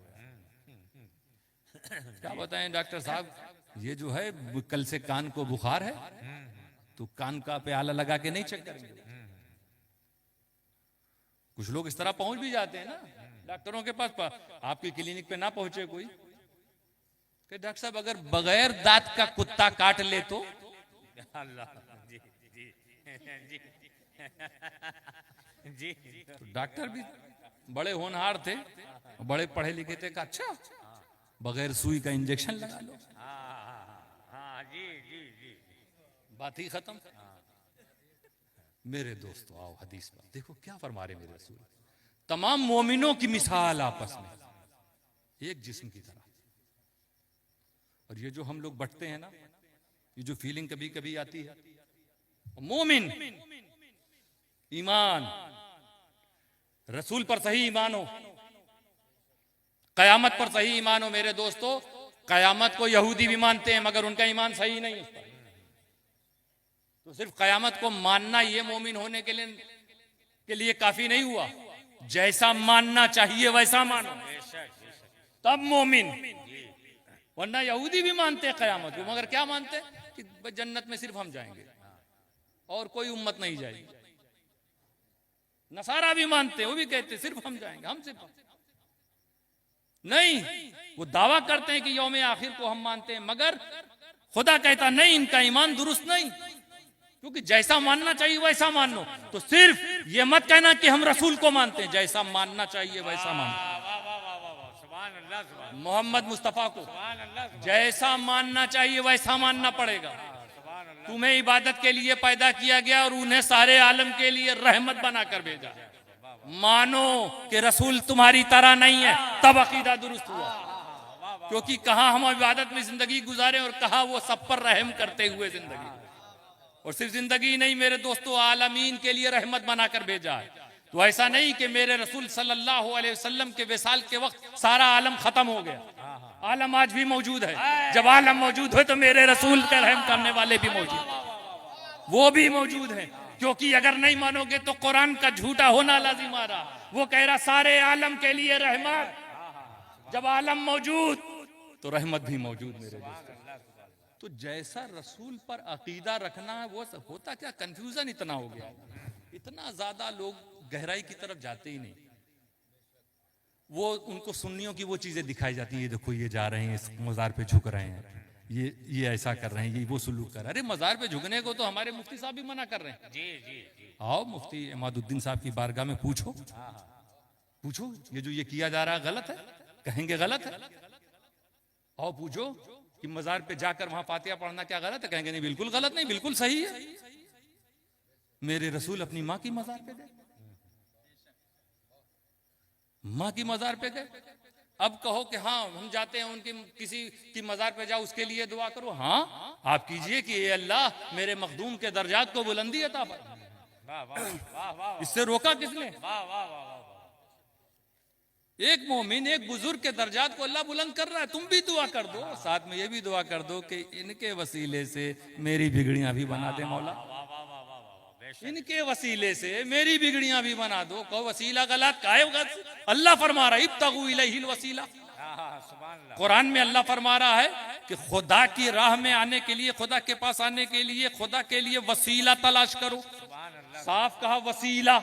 S1: क्या बताएं डॉक्टर साहब, ये जो है कल से कान को बुखार है, तो कान का प्याला लगा के नहीं चेक करेंगे? कुछ लोग इस तरह पहुंच भी जाते हैं ना डॉक्टरों के पास, आपकी क्लिनिक पे ना पहुंचे कोई, कि डॉक्टर साहब अगर बगैर दांत का कुत्ता काट ले तो?
S2: अल्लाह, जी, जी, जी, जी,
S1: तो डॉक्टर भी बड़े होनहार थे, बड़े पढ़े लिखे थे, कहा अच्छा बगैर सुई का इंजेक्शन लगा लो,
S2: हाँ, जी, जी, जी,
S1: बात ही खत्म। मेरे दोस्तों आओ हदीस पर देखो क्या फरमा रहे मेरे रसूल। तमाम मोमिनों की मिसाल आपस में एक जिस्म की तरह। और ये जो हम लोग बंटते हैं ना, ये जो फीलिंग कभी कभी आती है, मोमिन ईमान, रसूल पर सही ईमान हो, कयामत पर सही ईमान हो। मेरे दोस्तों, कयामत को यहूदी भी मानते हैं मगर उनका ईमान सही नहीं है। तो सिर्फ कयामत को मानना ये मोमिन होने के लिए काफी नहीं हुआ, जैसा मानना चाहिए वैसा मानो, तब मोमिन। वरना यहूदी भी मानते हैं कयामत को, मगर क्या मानते हैं कि जन्नत में सिर्फ हम जाएंगे और कोई उम्मत नहीं जाएगी। नसारा भी मानते हैं, वो भी कहते हैं सिर्फ हम जाएंगे, हम सिर्फ नहीं। वो दावा करते हैं कि यौम आखिर को हम मानते हैं, मगर खुदा कहता नहीं, इनका ईमान दुरुस्त नहीं, क्योंकि जैसा मानना चाहिए वैसा मान लो। तो सिर्फ ये मत कहना कि हम रसूल को मानते हैं, जैसा मानना चाहिए वैसा मानो।
S2: सुभान अल्लाह, सुभान
S1: मोहम्मद मुस्तफा को
S2: अल्लाह,
S1: जैसा मानना चाहिए वैसा मानना पड़ेगा।
S2: सुभान अल्लाह,
S1: तुम्हें इबादत के लिए पैदा किया गया और उन्हें सारे आलम के लिए रहमत बनाकर भेजा। मानो कि रसूल तुम्हारी तरह नहीं है, तब अकीदा दुरुस्त हुआ। क्योंकि कहा हम इबादत में जिंदगी गुजारे और कहा वो सब पर रहम करते हुए जिंदगी, और सिर्फ जिंदगी नहीं मेरे दोस्तों, आलमीन के लिए रहमत बनाकर भेजा है। तो ऐसा नहीं कि मेरे रसूल सल्लल्लाहु अलैहि वसल्लम के विसाल के वक्त सारा आलम खत्म हो गया। आलम आज भी मौजूद है। जब आलम मौजूद है तो मेरे रसूल का रहम करने वाले भी मौजूद, वो भी मौजूद है। क्योंकि अगर नहीं मानोगे तो कुरान का झूठा होना लाजिम आ रहा। वो कह रहा सारे आलम के लिए रहमत, जब आलम मौजूद तो रहमत भी मौजूद मेरे दोस्तों। तो जैसा रसूल पर अकीदा रखना है वो होता क्या, कंफ्यूजन इतना हो गया, इतना ज्यादा लोग गहराई की तरफ जाते ही नहीं। वो उनको सुन्नियों की वो चीजें दिखाई जाती हैं, ये देखो ये जा रहे हैं इस मजार पे झुक रहे हैं, ये ऐसा कर रहे हैं, ये वो सुलूक कर रहे हैं। अरे मजार पे झुकने को तो हमारे मुफ्ती साहब भी मना कर रहे हैं।
S2: जी जी जी।
S1: आओ मुफ्ती इमादुद्दीन साहब की बारगाह में पूछो, पूछो ये जो ये किया जा रहा है गलत है, कहेंगे गलत है। आओ पूछो कि मजार पे जाकर वहां फातिहा पढ़ना क्या गलत है, कहेंगे नहीं बिल्कुल गलत नहीं, बिल्कुल सही है। मेरे रसूल अपनी माँ की मजार पे गए, माँ की मजार पे गए। अब कहो कि हाँ हम जाते हैं उनकी किसी की मजार पे जाओ उसके लिए दुआ करो, हाँ आप कीजिए कि ये अल्लाह मेरे मखदूम के दर्जात को बुलंदी अता फरमा।
S2: वाह वाह वाह वाह
S1: इससे रोका किसने?
S2: वाह वाह वाह वाह।
S1: एक मोमिन एक बुजुर्ग के दर्जात को अल्लाह बुलंद कर रहा है, तुम भी दुआ कर दो, साथ में ये भी दुआ कर दो कि इनके वसीले से मेरी बिगड़ियां भी बना दे मौला, इनके वसीले से मेरी बिगड़ियां भी बना दो। कहो वसीला गलत काहे गलत? अल्लाह फरमा रहा है इब्तगू इलैहिल वसीला। कुरान में अल्लाह फरमा रहा है कि खुदा की राह में आने के लिए, खुदा के पास आने के लिए, खुदा के लिए वसीला तलाश करो। साफ कहा वसीला।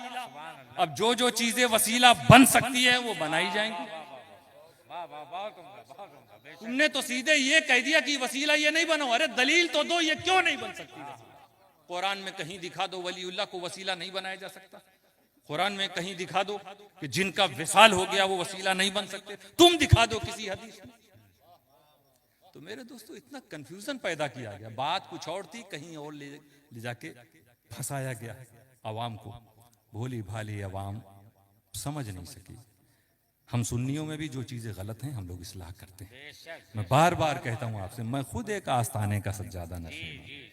S1: अब जो जो चीजें वसीला बन सकती है वो बनाई जाएंगी। तुमने तो सीधे ये कह दिया कि वसीला ये नहीं बनो, अरे दलील तो दो ये क्यों नहीं बन सकती वसीला। कुरान में कहीं दिखा दो वलीउल्लाह को वसीला नहीं बनाया जा सकता। कुरान में कहीं दिखा दो कि जिनका विसाल हो गया वो वसीला नहीं बन सकते। तुम दिखा दो किसी हदीस में। तो मेरे दोस्तों इतना कंफ्यूजन पैदा किया गया, बात कुछ और थी, कहीं और ले जाके फंसाया गया अवाम को। भोली भाली अवाम समझ नहीं सकी। हम सुन्नियों में भी जो चीजें गलत हैं हम लोग इस्लाह करते हैं। मैं बार बार कहता हूं आपसे, मैं खुद एक आस्ताने का सज्जादा नशीन हूं।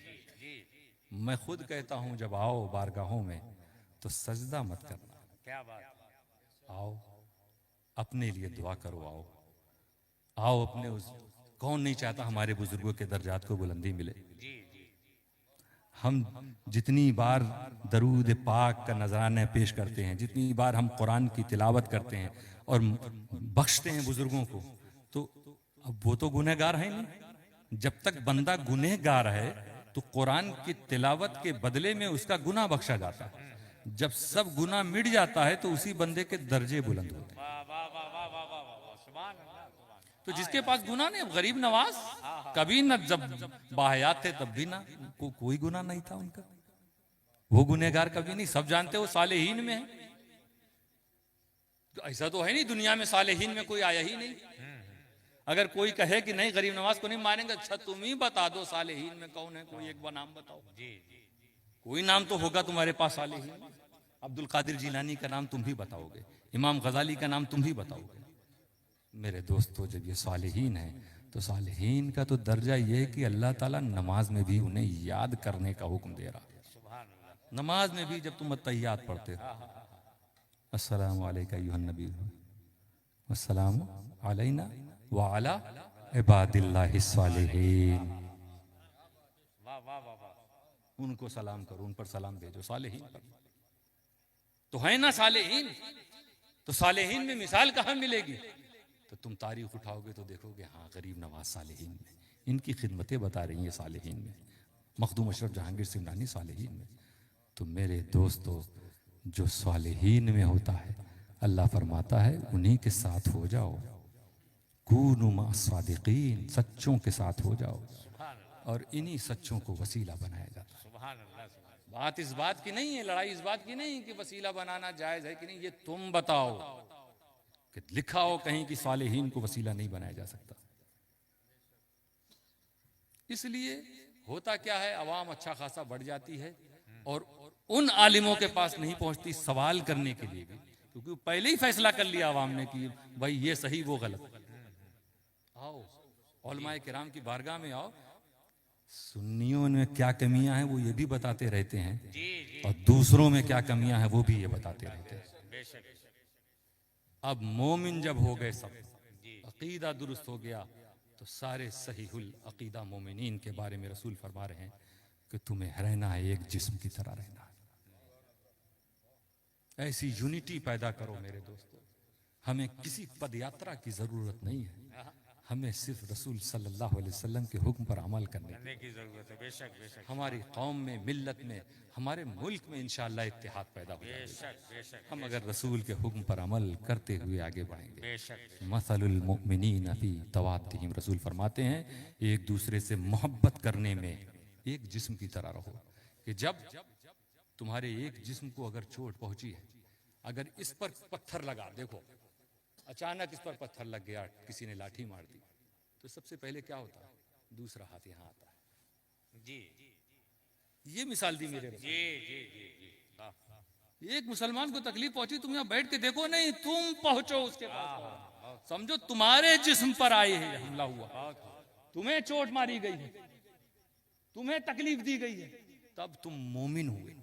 S1: मैं खुद कहता हूं जब आओ बारगाहों में तो सजदा मत करना,
S2: क्या बात।
S1: आओ अपने लिए दुआ करो, आओ अपने उस, कौन नहीं चाहता हमारे बुजुर्गों के दर्जात को बुलंदी मिले। हम जितनी बार दरूद पाक का नजराना पेश करते हैं, जितनी बार हम कुरान की तिलावत करते हैं और बख्शते हैं बुजुर्गों को, तो अब वो तो गुनहगार है नहीं। जब तक बंदा गुनहगार है तो कुरान की तिलावत के बदले में उसका गुनाह बख्शा जाता है। जब सब गुनाह मिट जाता है तो उसी बंदे के दर्जे बुलंद होते हैं। तो जिसके पास गुनाह नहीं, गरीब नवाज कभी न, जब बाहयात थे तब भी ना कोई गुनाह नहीं था उनका, वो गुनहगार कभी नहीं। सब जानते हो सालेहीन में है, तो ऐसा तो है नहीं दुनिया में सालेहीन में कोई आया ही नहीं। अगर कोई कहे कि नहीं गरीब नवाज को नहीं मानेंगे, अच्छा तुम ही बता दो सालेहीन में कौन है, कोई एक नाम बताओ। कोई नाम तो होगा तुम्हारे पास सालेहीन। अब्दुल कादिर जिलानी का नाम तुम भी बताओगे, इमाम गजाली का नाम तुम भी बताओगे। मेरे दोस्तों जब ये सालेहीन है तो सालेहीन का तो दर्जा ये है कि अल्लाह ताला नमाज में भी उन्हें याद करने का हुक्म दे रहा है। नमाज में भी जब तुम अत्तहियात पढ़ते हो, अस्सलामु अलैका अय्युहन नबी वस्सलामु अलैना व अला इबादिल्लाहिस सालिहीन, उनको सलाम करो, उन पर सलाम भेजो, सालेहीन पर। तो है ना सालेहीन, तो सालेहीन में मिसाल कहाँ मिलेगी? तो तुम तारीख उठाओगे तो देखोगे हाँ गरीब नवाज सालेहीन में, इनकी खिदमतें बता रही हैं सालेहीन में, मखदूम अशरफ जहांगीर सिमरानी सालेहीन में। तो मेरे दोस्तों जो सालेहीन में होता है अल्लाह फरमाता है उन्हीं के साथ हो जाओ, कूनू मा सादिकीन, सच्चों के साथ हो जाओ, और इन्हीं सच्चों को वसीला बनाया जाता है। बात इस बात की नहीं है, लड़ाई इस बात की नहीं कि वसीला बनाना जायज है कि नहीं, ये तुम बताओ कि लिखा हो कहीं कि सालेहीन को वसीला नहीं बनाया जा सकता। इसलिए होता क्या है, अवाम अच्छा खासा बढ़ जाती है और उन आलिमों के पास नहीं पहुंचती सवाल करने के लिए भी, क्योंकि पहले ही फैसला कर लिया अवाम ने कि भाई ये सही वो गलत। आओ उलमाए किराम की बारगाह में आओ, सुन्नियों में क्या कमियां हैं वो ये भी बताते रहते हैं, और दूसरों में क्या कमियां हैं वो भी ये बताते रहते हैं। अब मोमिन जब हो गए, सब अकीदा दुरुस्त हो गया, तो सारे सहीहुल अकीदा मोमिनीन के बारे में रसूल फरमा रहे हैं कि तुम्हें रहना है एक जिस्म की तरह रहना है। ऐसी यूनिटी पैदा करो मेरे दोस्तों। हमें किसी पदयात्रा की जरूरत नहीं है, हमें सिर्फ रसूल सल्लल्लाहु अलैहि वसल्लम के हुक्म पर अमल करने
S2: करने की जरूरत है। बेशक बेशक
S1: हमारी कौम में, मिल्लत में, हमारे मुल्क में इंशाअल्लाह इत्तेहाद पैदा हो जाएगा।
S2: बेशक बेशक
S1: हम अगर रसूल के हुक्म पर अमल करते हुए आगे बढ़ेंगे।
S2: बेशक
S1: मसलुल मुमिनीन फी तवाद्दिहिम, रसूल फरमाते हैं एक दूसरे से मोहब्बत करने में एक जिस्म की तरह रहो। कि जब तुम्हारे एक जिस्म को अगर चोट पहुंची है, अगर इस पर पत्थर लगा, देखो अचानक इस पर पत्थर लग गया, किसी ने लाठी मार दी, तो सबसे पहले क्या होता है? दूसरा हाथ यहां आता है।
S2: जी
S1: ये मिसाल दी मेरे रसूल।
S2: जी जी जी जी वाह।
S1: एक मुसलमान को तकलीफ पहुंची, तुम यहां बैठ के देखो नहीं, तुम पहुंचो उसके पास। समझो तुम्हारे जिस्म पर आए हैं हमला हुआ, तुम्हें चोट मारी गई है, तुम्हें तकलीफ दी गई है, तब तुम मोमिन हुए।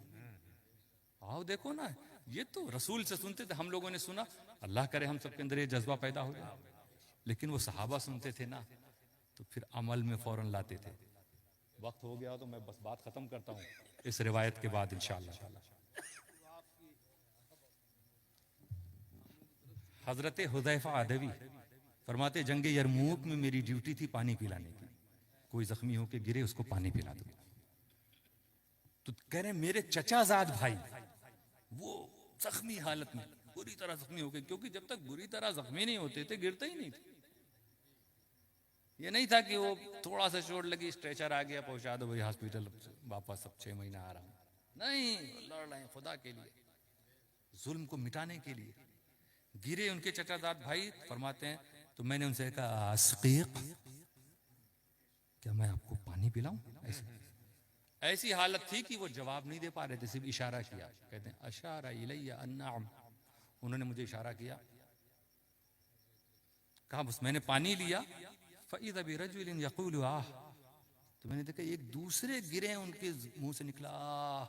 S1: आओ देखो ना, ये तो रसूल से सुनते थे, हम लोगों ने सुना। अल्लाह करे हम सबके अंदर ये जज्बा पैदा हो जाए। लेकिन वो सहाबा सुनते थे ना, तो फिर अमल में फौरन लाते थे। वक्त हो गया तो मैं बस बात खत्म करता हूँ इस रिवायत के बाद इंशाअल्लाह ताला। हजरत हुदैफा अदवी फरमाते, जंग यरमूक में मेरी ड्यूटी थी पानी पिलाने की। कोई जख्मी होके गिरे, उसको पानी पिला दो। तो कह रहे मेरे चचाजाद भाई वो जख्मी हालत में, बुरी तरह जख्मी हो गए, क्योंकि जब तक बुरी तरह जख्मी नहीं होते थे गिरते ही नहीं थे। ये नहीं था कि वो थोड़ा सा चोट लगी, स्ट्रेचर आ गया, पहुंचा दो भाई हॉस्पिटल, वापस अब 6 महीना आ रहा हूं। नहीं, लड़ रहे हैं खुदा के लिए, जुल्म को मिटाने के लिए। गिरे उनके चचाजाद भाई, फरमाते हैं तो मैंने उनसे कहा, अस्कीक, क्या मैं आपको पानी पिलाऊं? ऐसी हालत थी कि वो जवाब नहीं दे पा रहे थे, सिर्फ इशारा किया। कहते हैं अशारा इलैया अन्नाम, उन्होंने मुझे इशारा किया, कहा बस मैंने पानी लिया। फइज़ा बिरजुलिन यक़ूलु आह, तो मैंने देखा एक दूसरे गिरे, उनके मुंह से निकला आह।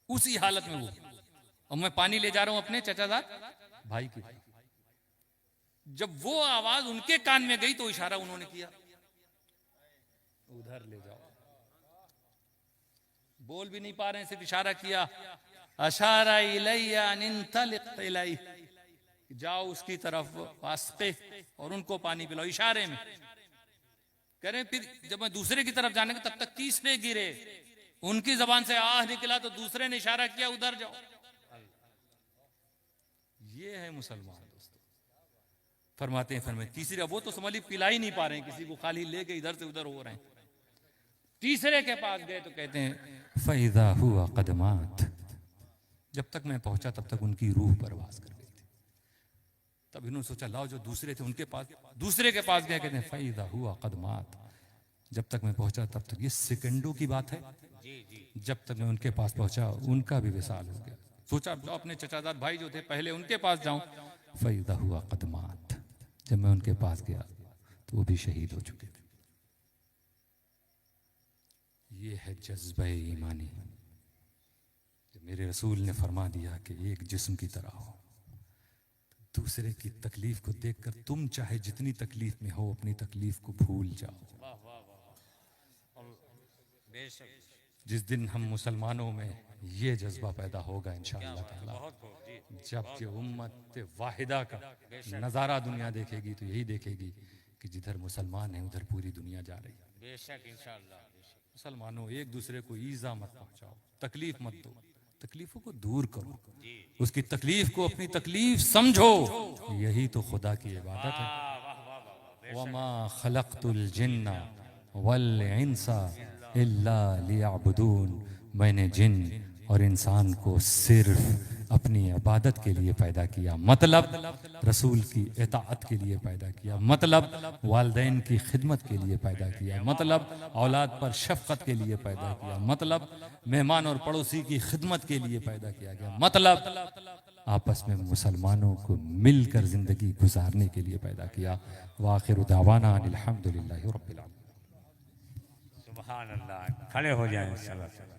S1: उसी हालत में वो, और मैं पानी ले जा रहा हूं अपने चचाजाद भाई की। जब वो आवाज उनके कान में गई तो इशारा उन्होंने किया, उधर ले जाओ। बोल भी नहीं पा रहे हैं, सिर्फ इशारा किया, अशारा इलैया निंतलिक इलै, जाओ उसकी तरफ वास्ते और उनको पानी पिलाओ, इशारे में कह रहे। फिर जब मैं दूसरे की तरफ जाने तब तक तीसरे गिरे, उनकी जबान से आह निकला तो दूसरे ने इशारा किया, उधर जाओ। ये है मुसलमान दोस्तों। फरमाते हैं तीसरे, वो तो समझ ली पिला ही नहीं पा रहे हैं किसी को, खाली लेके इधर से उधर हो रहे हैं। तीसरे के पास गए तो कहते हैं फैज़ा हुआ कदमात, जब तक मैं पहुंचा तब तक उनकी रूह परवास कर गई थी। तब इन्होंने सोचा लाओ जो दूसरे थे उनके पास, दूसरे के पास गए, कहते हैं फैज़ा हुआ कदमात, जब तक मैं पहुंचा तब तक, ये सेकंडों की बात है, जब तक मैं उनके पास पहुंचा उनका भी विसाल हो गया। सोचा अपने चचाजाद भाई जो थे पहले उनके पास जाऊं, फैज़ा हुआ कदमात, जब मैं उनके पास गया तो वो भी शहीद हो चुके थे। ये है जज्बा ईमानी, जो मेरे रसूल ने फरमा दिया कि एक जिस्म की तरह हो। तो दूसरे की तकलीफ को देखकर तुम चाहे जितनी तकलीफ में हो, अपनी तकलीफ को भूल जाओ। जिस दिन हम मुसलमानों में ये जज्बा पैदा होगा इंशाअल्लाह ताला, जब ये उम्मत वाहिदा का नजारा दुनिया देखेगी तो यही देखेगी कि जिधर मुसलमान है उधर पूरी दुनिया जा रही है।
S2: बेशक इंशाअल्लाह।
S1: मुसलमानों एक दूसरे को ईजा मत पहुंचाओ, तकलीफ मत दो, तकलीफों को दूर करो, उसकी तकलीफ को अपनी तकलीफ समझो, यही तो खुदा की इबादत है। वमा खलक़तुल जिन्ना वल इंसा इल्ला लियअबुदून, मैंने जिन और इंसान को सिर्फ अपनी इबादत के लिए पैदा किया, मतलब रसूल की इताअत के लिए पैदा किया, मतलब वालिदैन की खिदमत के लिए पैदा किया, मतलब औलाद पर शफकत के लिए पैदा किया, मतलब मेहमान और पड़ोसी की खिदमत के लिए पैदा किया गया, मतलब आपस में मुसलमानों को मिलकर जिंदगी गुजारने के लिए पैदा किया। वाखिर दावाना अनिल हम्दुलिल्लाहि रब्बिल आलमीन।
S2: सुभान अल्लाह। खड़े हो जाएं।